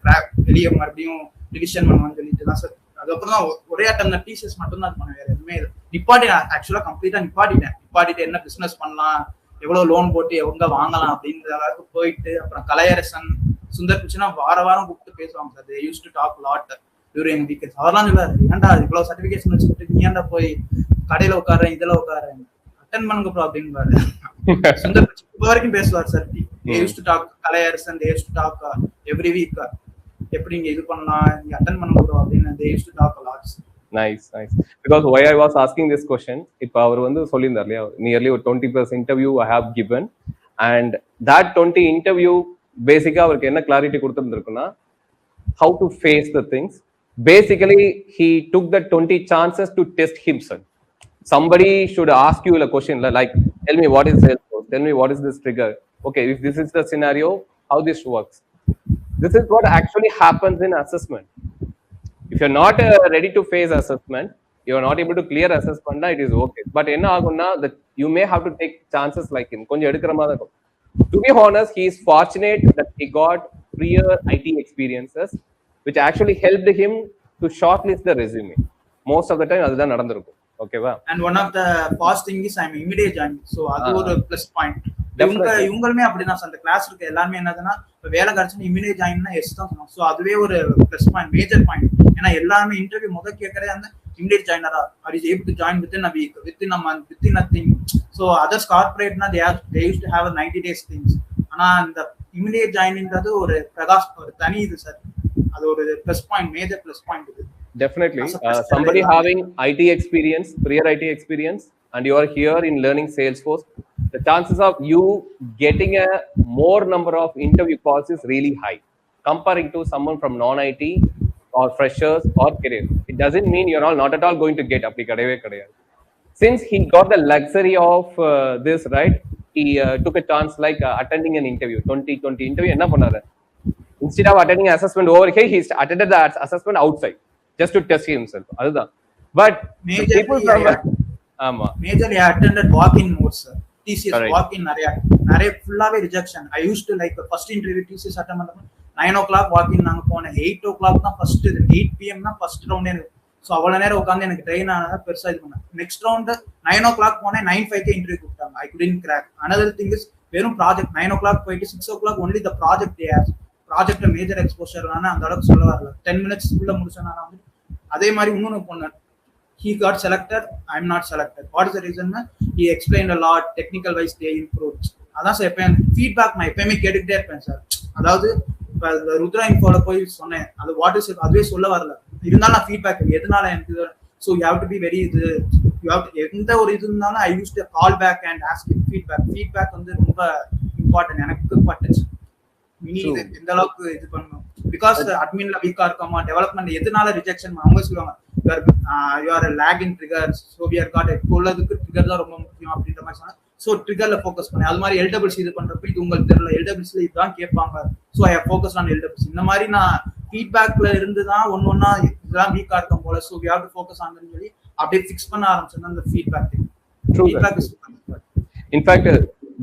வெளியே மறுபடியும் டிவிஷன் பண்ணுவான்னு சொல்லிட்டு தான் சார். அதுக்கப்புறம் தான் ஒரே அட்டம் தான் டிசிஎஸ் மட்டும் தான் பண்ணேன். வேற எதுவுமே நிப்பாட்டி ஆக்சுவலா கம்ப்ளீட்டா நிப்பாட்டிட்டு என்ன பிசினஸ் பண்ணலாம், எவ்வளவு லோன் போட்டு எங்க வாங்கலாம் அப்படின்ற அளவுக்கு போயிட்டு அப்புறம் கலையரசன் சுந்தர் பிச்சனா வாரம் கூப்பிட்டு பேசுவாங்க sir. They use to talk lot during weekends. அவர்லாம் சொல்லுவாரு ஏன்டா இவ்வளவு சர்டிபிகேஷன் வச்சுக்கிட்டு நீ ஏன்டா போய் கடையில உட்கார இதுல உட்கார அட்டன் பண்ணுங்க ப்ரோ அப்படின்னு சுந்தர் பிச்சை இப்போ வரைக்கும் பேசுவார் sir. They use to talk Kalaiyarasan, they use to talk every week எப்படி நீங்க இது பண்ணலாம் நீங்க அட்டென்ட் பண்ண ப்ரோ அப்படின்னு தே யூஸ் டு டாக் a lot. Nice. Because why I was asking this question, இப்போ அவர் வந்து சொல்லியிருந்தார் இல்லையா, நியர்லி ஒரு 20+ interview I have given and that 20 interview பேசிக்கா அவருக்கு என்ன clarity கொடுத்துருந்துருக்குன்னா how to face the things. Basically he took the 20 chances to test himself. Somebody should ask you a question like tell me what is Salesforce, tell me what is this trigger, okay if this is the scenario how this works. This is what actually happens in assessment. If you're not ready to face assessment, you're not able to clear assessment, it is okay. But enna aguna that you may have to take chances like him. Konja edukra maadha irukum. To be honest, he is fortunate that he got prior IT experiences which actually helped him to shortlist the resume. Most of the time adha nadandirukum. Okay va? And one of the first thing is I'm immediate joining. So adu or plus point. இவங்களுமே அப்படிதான் sir. அந்த class இருக்க எல்லாருமே என்னதுன்னா வேலை கிடைச்சுன்னு immediate ஜாயின்னா S தான் சொன்னோம். So அதுவே ஒரு ப்ளஸ் பாயிண்ட், மேஜர் பாயிண்ட். ஏன்னா எல்லாருமே இன்டர்வியூ முதல் கேட்கறதே அந்த இமிடியேட் ஜாயினரா or is able to join within a week, within a month, within a thing. So others கார்பரேட்னா they use to have 90 days things. ஆனா இந்த இமிடியேட் ஜாயின்ன்றது ஒரு ஒரு தனி இது சார். அது ஒரு plus point, major plus point இது. Definitely. Somebody having IT experience, prior IT experience, and you are here in learning Salesforce, the chances of you getting a more number of interview calls is really high comparing to someone from non-IT or freshers or career. It doesn't mean you're all not at all going to get applicable. Since he got the luxury of this, right, he took a chance like attending an interview, 2020 interview. Enna pannara? Instead of attending an assessment over here, he attended the assessment outside just to test himself. Adha. But people from majorly I attended walk-in modes, sir. TCS walk-in நிறைய ஃபுல்லாவே rejection. I used to like first interview TCS attend பண்ணப்ப 9 o'clock walk-in நாங்க போனேன். 8 o'clock தான் first, 8 PM தான் first ரவுண்டே. So அவ்வளோ நேரம் உட்காந்து எனக்கு ட்ரெயின் ஆனதா பெருசாக இது பண்ணேன். நெக்ஸ்ட் ரவுண்டு 9 o'clock போனேன், 9:05 இன்டர்வியூ கொடுத்தாங்க. I couldn't crack. Another thing is வெறும் ப்ராஜெக்ட் 9 o'clock போயிட்டு 6 o'clock ஒன்லி த ப்ராஜெக்ட் ப்ராஜெக்ட்ல மேஜர் எக்ஸ்போஷர் அந்த அளவுக்கு சொல்ல வரல. 10 minutes முடிச்சேன் நான் வந்து. அதே மாதிரி இன்னொன்று பொண்ணு he got selected, I'm not selected. What is the reason? He explained a lot, technical wise they improved. அதான் சார் எப்பயும் ஃபீட்பேக் நான் எப்பயுமே கேட்டுக்கிட்டே இருப்பேன் சார். அதாவது இப்போ ருத்ரா இன்ஃபோல போய் சொன்னேன், அது வாட் இஸ் அதுவே சொல்ல வரல, இருந்தாலும் நான் ஃபீட்பேக் எதனால எனக்கு. So you have to be very இது யூ ஹேவ் எந்த ஒரு இது இருந்தாலும் I use to call back and ask feedback வந்து ரொம்ப இம்பார்ட்டன்ட் எனக்கு பட்டுச்சு. மினி எந்த அளவுக்கு இது பண்ணணும், பிகாஸ் அட்மின்ல வீக்கா இருக்கோமா, டெவலப்மெண்ட் எதனால ரிஜெக்ஷன் அவங்க சொல்லுவாங்க you are lack in trigger, so we are got இப்போ உள்ளதுக்கு ட்ரிகர் தான் ரொம்ப முக்கியம் அப்படின்ற மாதிரி சொன்னாங்க. ஸோ ட்ரிகர்ல ஃபோக்கஸ் பண்ணேன். அது மாதிரி எல்டபிள்ஸ் இது பண்றப்ப இது உங்களுக்கு தெரியல, எல்டபிள்ஸ்ல இதுதான் கேட்பாங்க, ஸோ ஐ ஃபோக்கஸ் ஆன் எல்டபிள்ஸ். இந்த மாதிரி நான் ஃபீட்பேக்ல இருந்து தான் ஒன்னொன்னா இதெல்லாம் வீக்கா இருக்கும் போல, so we have to focus on சொல்லி அப்படியே ஃபிக்ஸ் பண்ண ஆரம்பிச்சேன் அந்த feedback. Feedback is in fact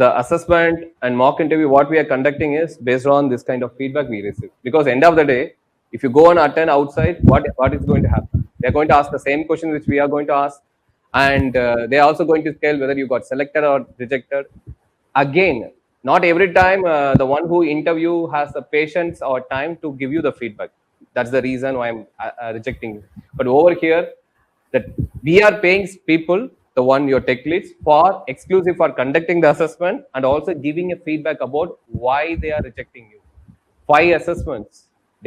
the assessment and mock interview what we are conducting is based on this kind of feedback we receive, because end of the day if you go and attend outside, what is going to happen? They are going to ask the same question which we are going to ask, and they are also going to scale whether you got selected or rejected. Again, not every time the one who interview has the patience or time to give you the feedback. That's the reason why I'm rejecting you. But over here that we are paying people, the one your tech leads, for exclusive for conducting the assessment and also giving a feedback about why they are rejecting you. 5 assessments: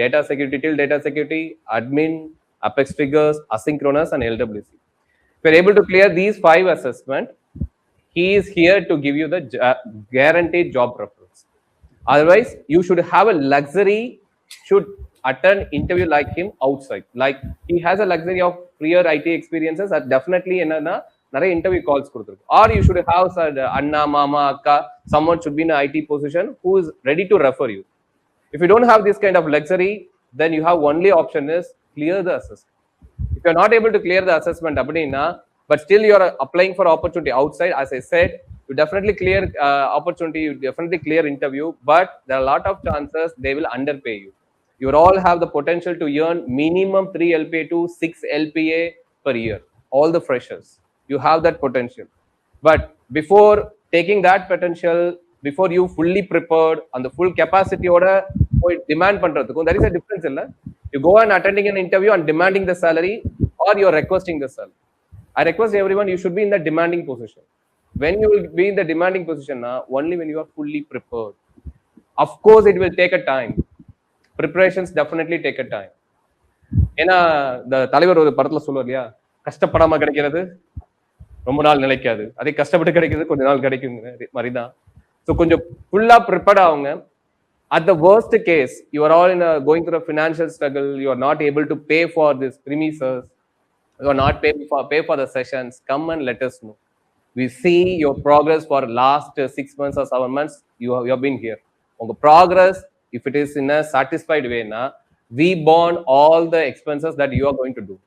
data security till data security, admin, apex triggers, asynchronous, and LWC. If you're able to clear these 5 assessments, he is here to give you the guaranteed job preference. Otherwise, you should have a luxury, should attend interview like him outside. Like he has a luxury of prior IT experiences, that definitely enna நிறைய interview calls கொடுத்துருக்கு. Are you should have அண்ணா மாமா அக்கா, someone should be in an IT position who is ready to refer you. If you don't have this kind of luxury, then you have only option is clear the assessment. If you are not able to clear the assessment அப்படின்னா, but still you are applying for opportunity outside, as I said, you definitely clear opportunity, you definitely clear interview, but there are a lot of chances they will underpay you. You all have the potential to earn minimum 3 LPA to 6 LPA per year, all the freshers. You have that potential, but before taking that potential, before you fully prepared on the full capacity order demand பண்றதுக்கும் there is a difference illa. You go and attending an interview and demanding the salary, or you are requesting the salary. I request everyone, you should be in the demanding position. When you will be in the demanding position only when you are fully prepared. Of course it will take a time, preparations definitely take a time. ஏன்னா இந்த தலைவர் ஒரு படத்துல சொல்லுவார் இல்லையா, கஷ்டப்படாம கிடைக்கிறது ரொம்ப நாள் நிலைக்காது, அதே கஷ்டப்பட்டு கிடைக்கிறது கொஞ்ச நாள் கிடைக்கும் மாதிரிதான். ஸோ கொஞ்சம் ஃபுல்லா ப்ரிப்பேர்ட் ஆகுங்க. At the worst case, you are all going through a financial struggle, you are not able to pay for this premises, you are not pay for the sessions, come and let us know. We see your progress for last 6 months or 7 months, you have been here. On the progress, if it is in a satisfied way, we bond all the expenses that you are going to do.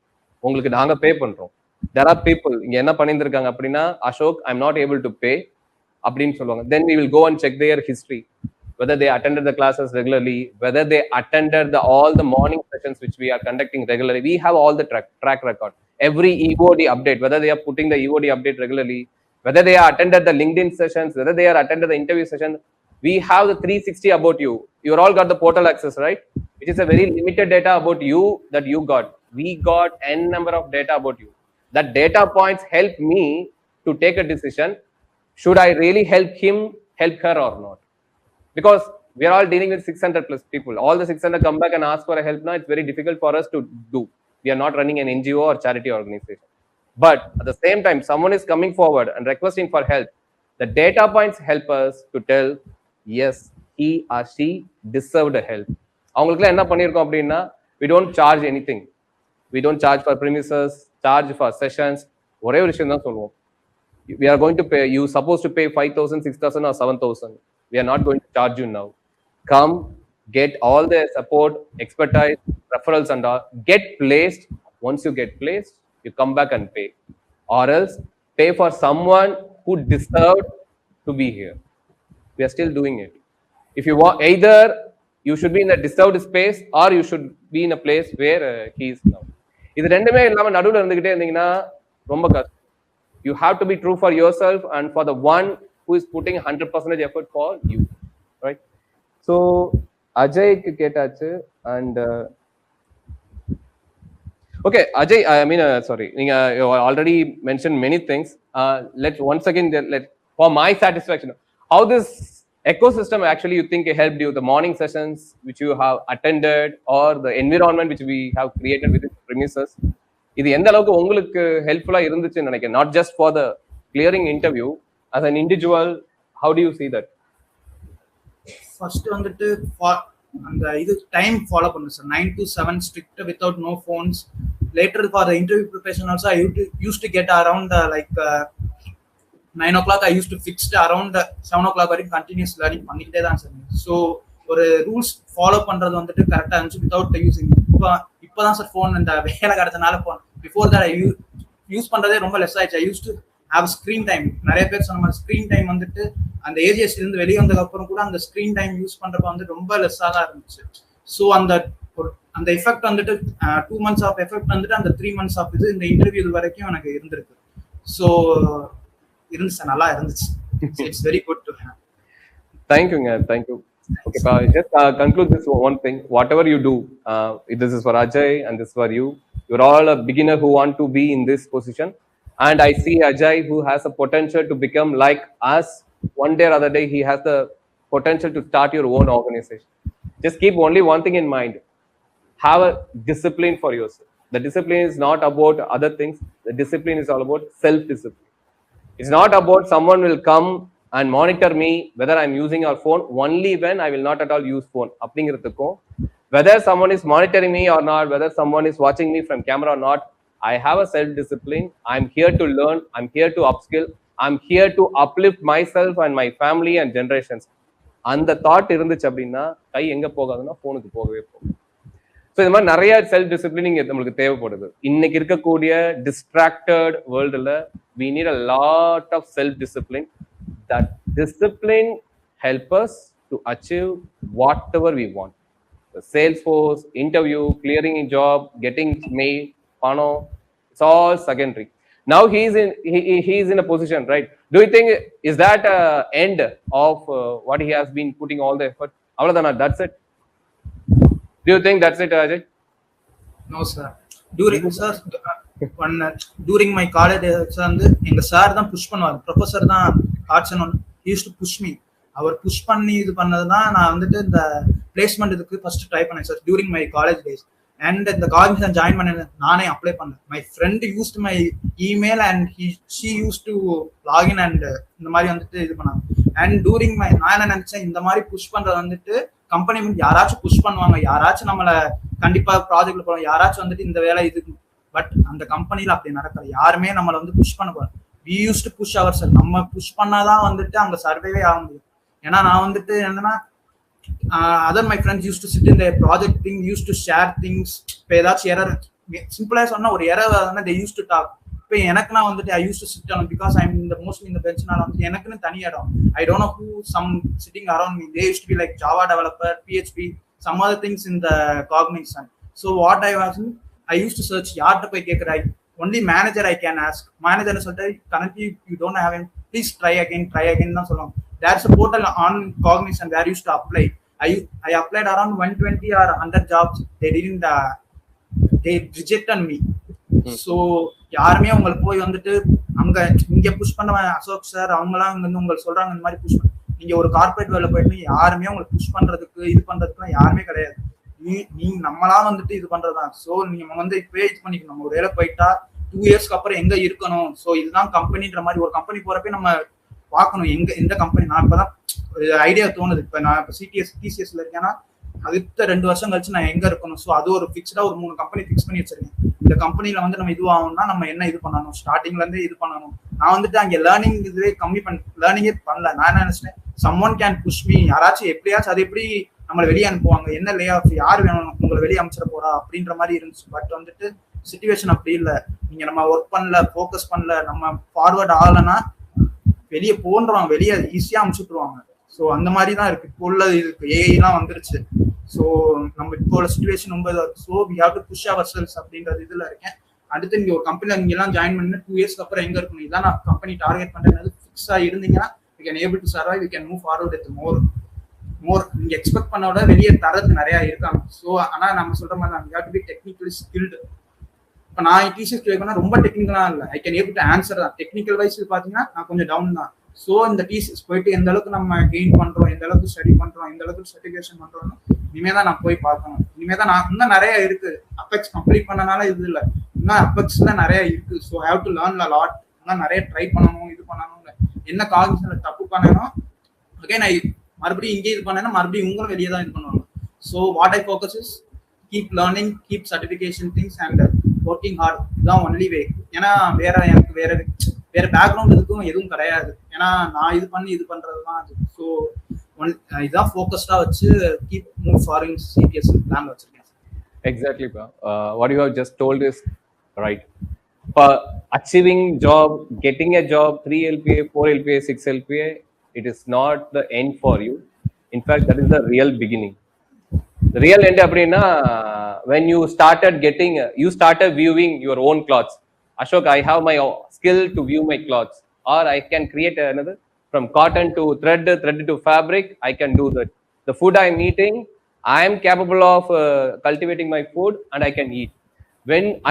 உங்களுக்கு நாங்க பே பண்றோம். There are people இங்க என்ன பண்ணிருக்காங்க அப்படின்னா, Ashok I'm not able to pay அப்படின்னு சொல்லுவாங்க. Then we will go and check their history, whether they attended the classes regularly, whether they attended all the morning sessions which we are conducting regularly. We have all the track record, every EOD update, whether they are putting the EOD update regularly, whether they are attended the LinkedIn sessions, whether they are attended the interview session. We have the 360 about you. You all got the portal access, right? Which is a very limited data about you that you got. We got n number of data about you. That data points help me to take a decision. Should I really help him, help her or not? Because we are all dealing with 600 plus people. All the 600 come back and ask for a help now. It's very difficult for us to do. We are not running an NGO or charity organization. But at the same time, someone is coming forward and requesting for help. The data points help us to tell, yes, he or she deserved a help. அவங்களுக்குலாம் என்ன பண்ணியிருக்கோம் அப்படின்னா, we don't charge anything. We don't charge for premises, charge for sessions. ஒரே ஒரு விஷயம் தான் சொல்லுவோம். We are going to pay, you supposed to pay 5,000, 6,000 or 7,000. We are not going to charge you now. Come, get all the support, expertise, referrals and all. Get placed. Once you get placed, you come back and pay. Or else, pay for someone who deserved to be here. We are still doing it. If you want, either you should be in a deserved space or you should be in a place where he is now. இது ரெண்டுமே இல்லாம நடுவுல இருந்துகிட்டே இருந்தீங்கன்னா ரொம்ப கஷ்டம். You have to be true for yourself and for the one who is putting 100% effort for you, right? So Ajayக்கு கேட்டாச்சு. And okay, Ajay, I mean, sorry, you already mentioned many things. Let's once again, for my satisfaction, how this ecosystem actually you think helped you, the morning sessions which you have attended or the environment which we have created within the premises, இது எந்த அளவுக்கு உங்களுக்கு ஹெல்ப்ஃபுல்லா இருந்துச்சுன்னு நினைக்கிறேன், not just for the clearing interview, as an individual, how do you see that? First வந்துட்டு அந்த இது டைம் ஃபாலோ பண்ணுங்க sir. 9 to 7 strict without no phones. Later for the interview preparation also I use to get around like 9 o'clock. I use to fixed around 7 o'clock வரைக்கும் continuous learning பண்ணிக்கிட்டே தான் sir. So ஒரு rules follow பண்றது வந்துட்டு கரெக்டாக இருந்துச்சு without using. இப்போதான் sir phone இந்த வேலை கிடைச்சனால phone. Before that I use பண்றதே ரொம்ப லெஸ் ஆயிடுச்சு. I use to have screen time. நிறைய பேர் சொன்ன மாதிரி ஸ்க்ரீன் டைம் வந்துட்டு அந்த ஏஜிஎஸ்டி இருந்து வெளியே வந்ததுக்கு அப்புறம் கூட அந்த ஸ்க்ரீன் டைம் யூஸ் பண்றப்ப வந்து ரொம்ப லெஸ்ஸாக தான் இருந்துச்சு. ஸோ அந்த எஃபெக்ட் வந்துட்டு 2 months ஆஃப் எஃபெக்ட் வந்துட்டு அந்த 3 months ஆஃப் இது இந்த இன்டர்வியூ வரைக்கும் எனக்கு இருந்திருக்கு. ஸோ இருந்துச்சு, நல்லா இருந்துச்சு. It's very good to have. தேங்க்யூங்க, thank you. Okay, just conclude this one thing. Whatever you do, this is for Ajay and this is for you. You're all a beginner who want to be in this position. And I see Ajay who has a potential to become like us. One day or other day, he has the potential to start your own organization. Just keep only one thing in mind. Have a discipline for yourself. The discipline is not about other things. The discipline is all about self-discipline. It's not about someone will come and monitor me whether I'm using our phone only when I will not at all use phone. அப்படிங்கிறதுக்கும் whether someone is monitoring me or not, whether someone is watching me from camera or not, I have a self-discipline. I'm here to learn. I'm here to upskill. I'm here to uplift myself and my family and generations. அந்த thought இருந்துச்சு அப்படின்னா கை எங்க போகாதுன்னா போனுக்கு போகவே போகும். So இது மாதிரி நிறைய செல்ஃப் டிசிப்ளின் நம்மளுக்கு தேவைப்படுது. இன்னைக்கு இருக்கக்கூடிய distracted வேர்ல்டுல we need a lot of self-discipline. That discipline help us to achieve whatever we want. The Salesforce, interview, clearing a job, getting mail, pano, it's all secondary. Now he is in a position, right? Do you think is that end of what he has been putting all the effort? Avladana, that's it. Do you think that's it, Ajay? No, sir. During my college days வந்து எங்க sir தான் push பண்ணுவார். Professor தான் arts and use to push me. அவர் push பண்ணி இது பண்ணதுதான் நான் வந்துட்டு இந்த பிளேஸ்மெண்ட் இதுக்கு ஃபர்ஸ்ட் ட்ரை பண்ணேன் sir during my college days. And இந்த காலேஜ் நான் ஜாயின் பண்ண நானே அப்ளை பண்ணேன். My friend used my email and she use to login and இந்த மாதிரி வந்துட்டு இது பண்ணாங்க. அண்ட் டூரிங் நான் என்ன நினைச்சேன், இந்த மாதிரி புஷ் பண்றது வந்துட்டு கம்பெனி வந்து யாராச்சும் புஷ் பண்ணுவாங்க, யாராச்சும் நம்மளை கண்டிப்பா ப்ராஜெக்ட்ல போறோம், யாராச்சும் வந்துட்டு இந்த வேலை இது. பட் அந்த கம்பெனில அப்படி நடக்கல. யாருமே நம்மளை வந்து புஷ் பண்ண போறோம். வி யூஸ் டு புஷ் அவர் செல். நம்ம புஷ் பண்ணாதான் வந்துட்டு அங்க சர்வேவே ஆக முடியும். ஏன்னா நான் வந்துட்டு என்னன்னா other my friends use to sit in the project thing, use to share things. இப்போ ஏதாச்சும் எரர் சிம்பிளா சொன்னா ஒரு எரர் வந்து தே யூஸ் டு டாக். இப்போ எனக்குனா வந்துட்டு I use to sit on because I இந்த மோஸ்ட்லி இந்த பெஞ்ச்னால வந்து எனக்குன்னு தனி இடம். I don't know who some sitting around me. They use to be like Java developer, PHP, some other things in the Cognizant. So what I was I used to search யார்கிட்ட போய் கேட்குற only manager I can ask. மேனேஜர்னு சொல்லிட்டு currently you don't have an please try again தான் சொல்லுவாங்க. There's a portal on cognition where use to apply. I applied around 120 or 100 jobs. They rejected me. So யாருமே உங்களுக்கு போய் வந்துட்டு அங்க இங்க புஷ் பண்ண அசோக் சார் அவங்கலாம் வந்து உங்களுக்கு சொல்றாங்க இந்த மாதிரி புஷ் பண்ண. நீங்க ஒரு கார்பரேட் வேலை போயிட்டு யாருமே உங்களுக்கு புஷ் பண்றதுக்கு இது பண்றதுக்குலாம் யாருமே கிடையாது. நீங்க நம்மளா வந்துட்டு இது பண்றதுதான். ஸோ நீங்க வந்து இப்பவே இது பண்ணிக்கணும். நம்ம ஒரு வேலை போயிட்டா 2 yearsக்கு அப்புறம் எங்க இருக்கணும். ஸோ இதுதான் கம்பெனின்ற மாதிரி ஒரு கம்பெனி போறப்ப நம்ம பார்க்கணும் எந்த கம்பெனி. நான் இப்பதான் ஐடியா தோணுது. இப்ப நான் இப்போ TCSல இருக்கேன்னா அடுத்த 2 வருஷம் கழிச்சு நான் எங்க இருக்கணும். ஸோ அது ஒரு ஃபிக்ஸ்டா ஒரு 3 கம்பெனி ஃபிக்ஸ் பண்ணி வச்சிருக்கேன். இந்த கம்பெனில வந்து நம்ம இதுவாகணும்னா நம்ம என்ன இது பண்ணணும், ஸ்டார்டிங்ல இருந்தே இது பண்ணணும். நான் வந்துட்டு அங்கே லேர்னிங் இதுவே லேர்னிங்கே பண்ணல. நான் என்ன நினைச்சேன், சம்ஒன் கேன் புஷ் மீ. யாராச்சும் எப்படியாச்சும் அது எப்படி நம்மளை வெளியே அனுப்புவாங்க, என்ன லே ஆஃப் யார் வேணும் உங்களை வெளியே அமைச்சிட போறா அப்படின்ற மாதிரி இருந்துச்சு. பட் வந்துட்டு சிச்சுவேஷன் அப்படி இல்லை. நீங்க நம்ம ஒர்க் பண்ணல, ஃபோக்கஸ் பண்ணல, நம்ம ஃபார்வர்ட் ஆகலைன்னா வெளியே போன்றவங்க வெளியே ஈஸியா அமுச்சுட்டுருவாங்க. ஸோ அந்த மாதிரி தான் இருக்கு இப்போ உள்ள இதுக்கு. ஏஐலாம் வந்துருச்சு. ஸோ நம்ம இப்போ சுச்சுவேஷன் ரொம்ப so we have to push ourselves அப்படின்றது இதில் இருக்கேன். அடுத்து நீங்கள் ஒரு கம்பெனியில் இங்கெல்லாம் ஜாயின் பண்ணி 2 இயர்ஸ்க்கு அப்புறம் எங்கே இருக்கணும், இதான் நான் கம்பெனி டார்கெட் பண்ணுறது ஃபிக்ஸாக இருந்தீங்கன்னா we can able to survive, we can move forward with more நீங்க எக்ஸ்பெக்ட் பண்ண விட வெளியே தரது நிறைய இருக்காங்க. ஸோ ஆனால் நம்ம சொல்ற மாதிரி தான், we have to be technically skilled. இப்போ நான் டிசிஎஸ் கிளியர் பண்ணால் ரொம்ப டெக்னிக்கலாக இல்லை, I can able to answer தான். டெக்னிக்கல் வைஸ் பார்த்தீங்கன்னா நான் கொஞ்சம் டவுன் தான். ஸோ இந்த டிசிஎஸ் போயிட்டு எந்த அளவுக்கு நம்ம கெயின் பண்றோம், எந்த அளவுக்கு ஸ்டடி பண்றோம், எந்த அளவுக்கு சர்டிஃபிகேஷன் பண்றோம்னு இனிமே தான் நான் போய் பார்க்கணும். இனிமே தான் நான் இன்னும் நிறைய இருக்கு. அப்பெக்ஸ் கம்ப்ளீட் பண்ணனால இது இல்லை, இன்னும் அப்பெக்ஸ்ல நிறைய இருக்கு. So have to learn a lot. இன்னும் நிறைய ட்ரை பண்ணணும், இது பண்ணணும். என்ன காலேஜ்ல தப்பு பண்ணணும் அகைன் ஐ மறுபடியும் இங்கே இது பண்ணேன்னா மறுபடியும் உங்களும் வெளியே தான் இது பண்ணுவாங்க. So what I focus is keep learning, keep certification things and working hard. இதுதான் ஒன்லி வே. ஏன்னா எனக்கு வேற பேக்ரவுண்ட் இதுக்கும் எதுவும் கிடையாது. ஏன்னா நான் இது பண்ணி இது பண்றது தான் அது. ஸோ இதுதான் ஃபோக்கஸ்டா வச்சு keep move foreign CBS plan வச்சிருக்கேன். Exactly, what you have just told is right. For achieving job, getting a job, 3 LPA, 4 LPA, 6 LPA, it is not the end for you. In fact, that is the real beginning. The real end அப்படின்னா when you started viewing your own clothes. Ashok, I have my skill to view my clothes, or I can create another from cotton to thread to fabric. I can do that. The food I am eating, I am capable of cultivating my food and I can eat.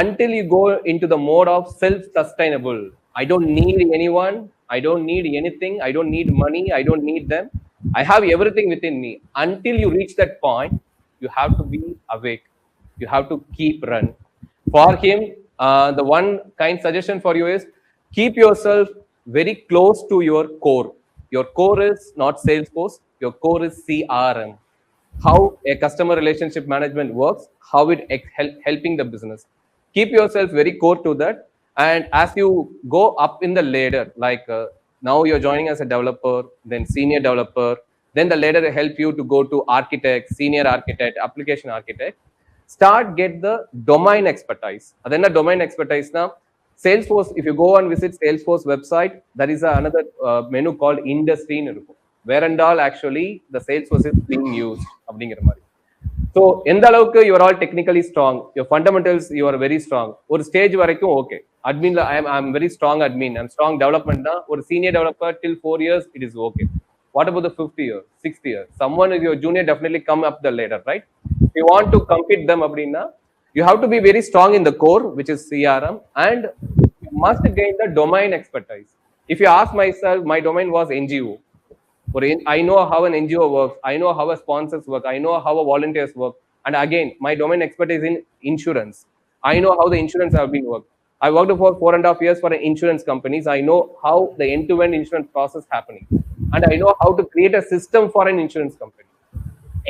Until you go into the mode of self-sustainable, I don't need anyone, I don't need anything, I don't need money, I don't need them. I have everything within me. Until you reach that point, you have to be awake. You have to keep run. For him, the one kind suggestion for you is keep yourself very close to your core. Your core is not Salesforce, your core is CRM. How a customer relationship management works, how it helping the business. Keep yourself very core to that. And as you go up in the ladder, like now you're joining as a developer, then senior developer, then the ladder will help you to go to architect, senior architect, application architect. Get the domain expertise. Then the domain expertise now, Salesforce, if you go and visit Salesforce website, there is another menu called industry. Where and all actually the Salesforce is being used. So எந்த அளவுக்கு you are all technically strong, your fundamentals you are very strong. ஒரு stage வரைக்கும் okay. அட்மின்ல I am very strong admin, I'm strong development தான். ஒரு senior developer till 4 years it is okay. What about the 5th year, 6th year? Someone is your junior, definitely come up the ladder, right? If you want to compete them அப்படின்னா you have to be very strong in the core, which is CRM, and you must gain the domain expertise. If you ask myself, my domain was NGO. I know how an NGO works, I know how a sponsors work, I know how a volunteers work, and again my domain expertise in insurance. I know how the insurance have been worked. I worked for 4.5 years for an insurance companies. I know how the end-to-end insurance process happening, and I know how to create a system for an insurance company,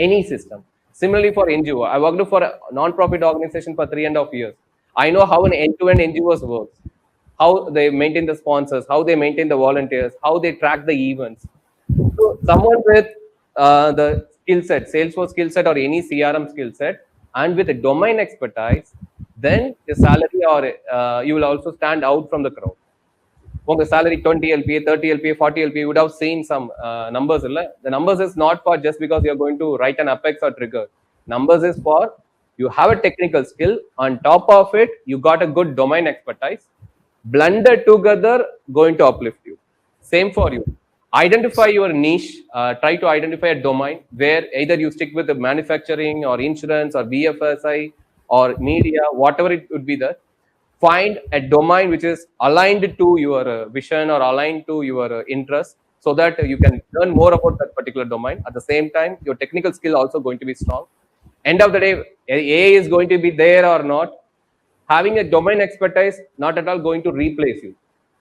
any system. Similarly for NGO, I worked for a non-profit organization for 3.5 years. I know how an end-to-end NGOs works, how they maintain the sponsors, how they maintain the volunteers, how they track the events. So someone with the skill set, Salesforce skill set or any CRM skill set, and with a domain expertise, then the salary or you will also stand out from the crowd. On the salary 20 LPA, 30 LPA, 40 LPA, you would have seen some numbers. The numbers is not for just because you're going to write an apex or trigger. Numbers is for you have a technical skill. On top of it, you got a good domain expertise. Blended together, going to uplift you. Same for you. Identify your niche. Try to identify a domain where either you stick with the manufacturing or insurance or BFSI or media, whatever it would be there. Find a domain which is aligned to your vision or aligned to your interest, so that you can learn more about that particular domain. At the same time, your technical skill also going to be strong. End of the day, AI is going to be there or not. Having a domain expertise not at all going to replace you.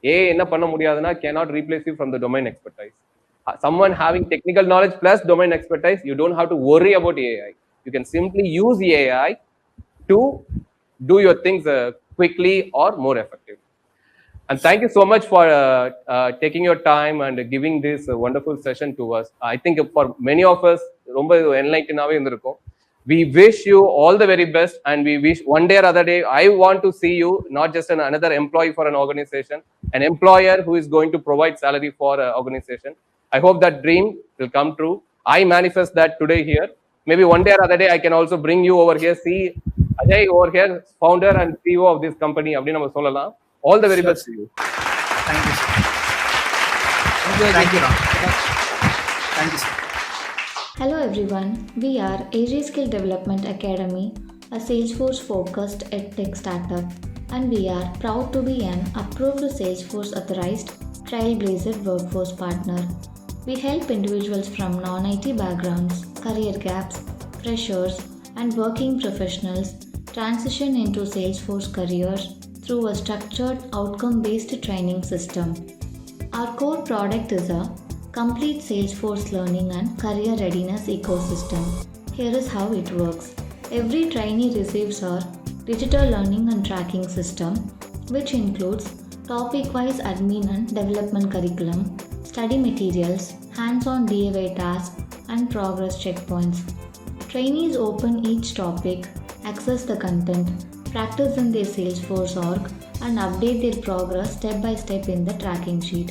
AI enna panna mudiyadana cannot replace you from the domain expertise. Someone having technical knowledge plus domain expertise, you don't have to worry about AI. You can simply use AI to do your things quickly or more effective. And thank you so much for taking your time and giving this wonderful session to us. I think for many of us, romba enlightened ave irundirukom. We wish you all the very best, and we wish one day or other day, I want to see you not just another employee for an organization, an employer who is going to provide salary for an organization. I hope that dream will come true. I manifest that today here. Maybe one day or other day I can also bring you over here. See, Ajay over here, founder and CEO of this company. அப்படின்னு நம்ம சொல்லலாம். All the very Sure, best to you. Thank you, sir. Thank you, Ajay. Thank you, Ram. Thank you, sir. Hello everyone, we are AJ Skill Development Academy, a Salesforce focused edtech startup, and we are proud to be an approved Salesforce authorized Trailblazer workforce partner. We help individuals from non-IT backgrounds, career gaps, freshers, and working professionals transition into Salesforce careers through a structured outcome-based training system. Our core product is a complete Salesforce learning and career readiness ecosystem. Here is how it works. Every trainee receives our digital learning and tracking system, which includes topic-wise admin and development curriculum, study materials, hands-on DIY tasks, and progress checkpoints. Trainees open each topic, access the content, practice in their Salesforce org, and update their progress step by step in the tracking sheet.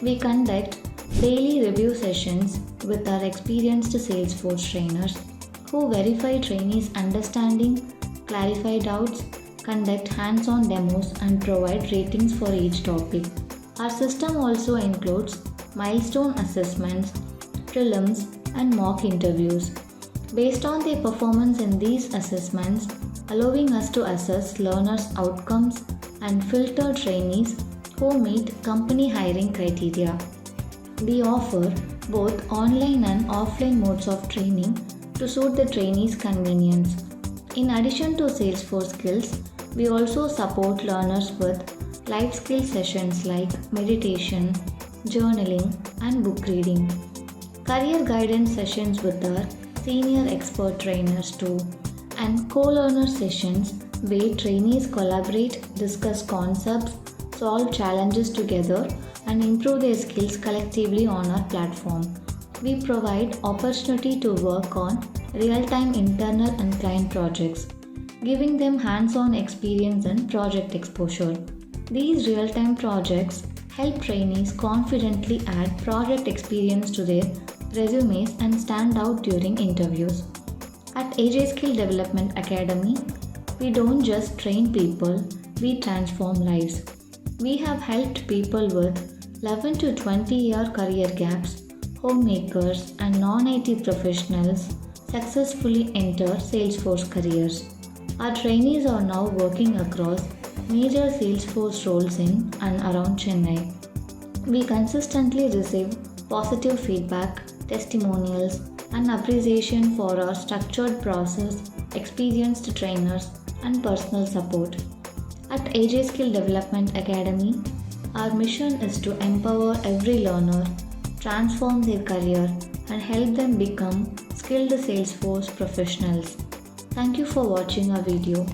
We conduct daily review sessions with our experienced Salesforce trainers who verify trainees' understanding, clarify doubts, conduct hands-on demos, and provide ratings for each topic. Our system also includes milestone assessments, prelims, and mock interviews. Based on their performance in these assessments, allowing us to assess learners' outcomes and filter trainees who meet company hiring criteria. We offer both online and offline modes of training to suit the trainees' convenience. In addition to Salesforce skills, we also support learners with life skill sessions like meditation, journaling, and book reading. Career guidance sessions with our senior expert trainers too, and co-learner sessions where trainees collaborate, discuss concepts, solve challenges together, and improve their skills collectively on our platform. We provide opportunity to work on real-time internal and client projects, giving them hands-on experience and project exposure. These real-time projects help trainees confidently add project experience to their resumes and stand out during interviews. At AJ Skill Development Academy, we don't just train people, we transform lives. We have helped people with 11 to 20-year career gaps, homemakers, and non-IT professionals successfully enter Salesforce careers. Our trainees are now working across major Salesforce roles in and around Chennai. We consistently receive positive feedback, testimonials, and appreciation for our structured process, experienced trainers, and personal support. At AJ Skill Development Academy, our mission is to empower every learner, transform their career, and help them become skilled Salesforce professionals. Thank you for watching our video.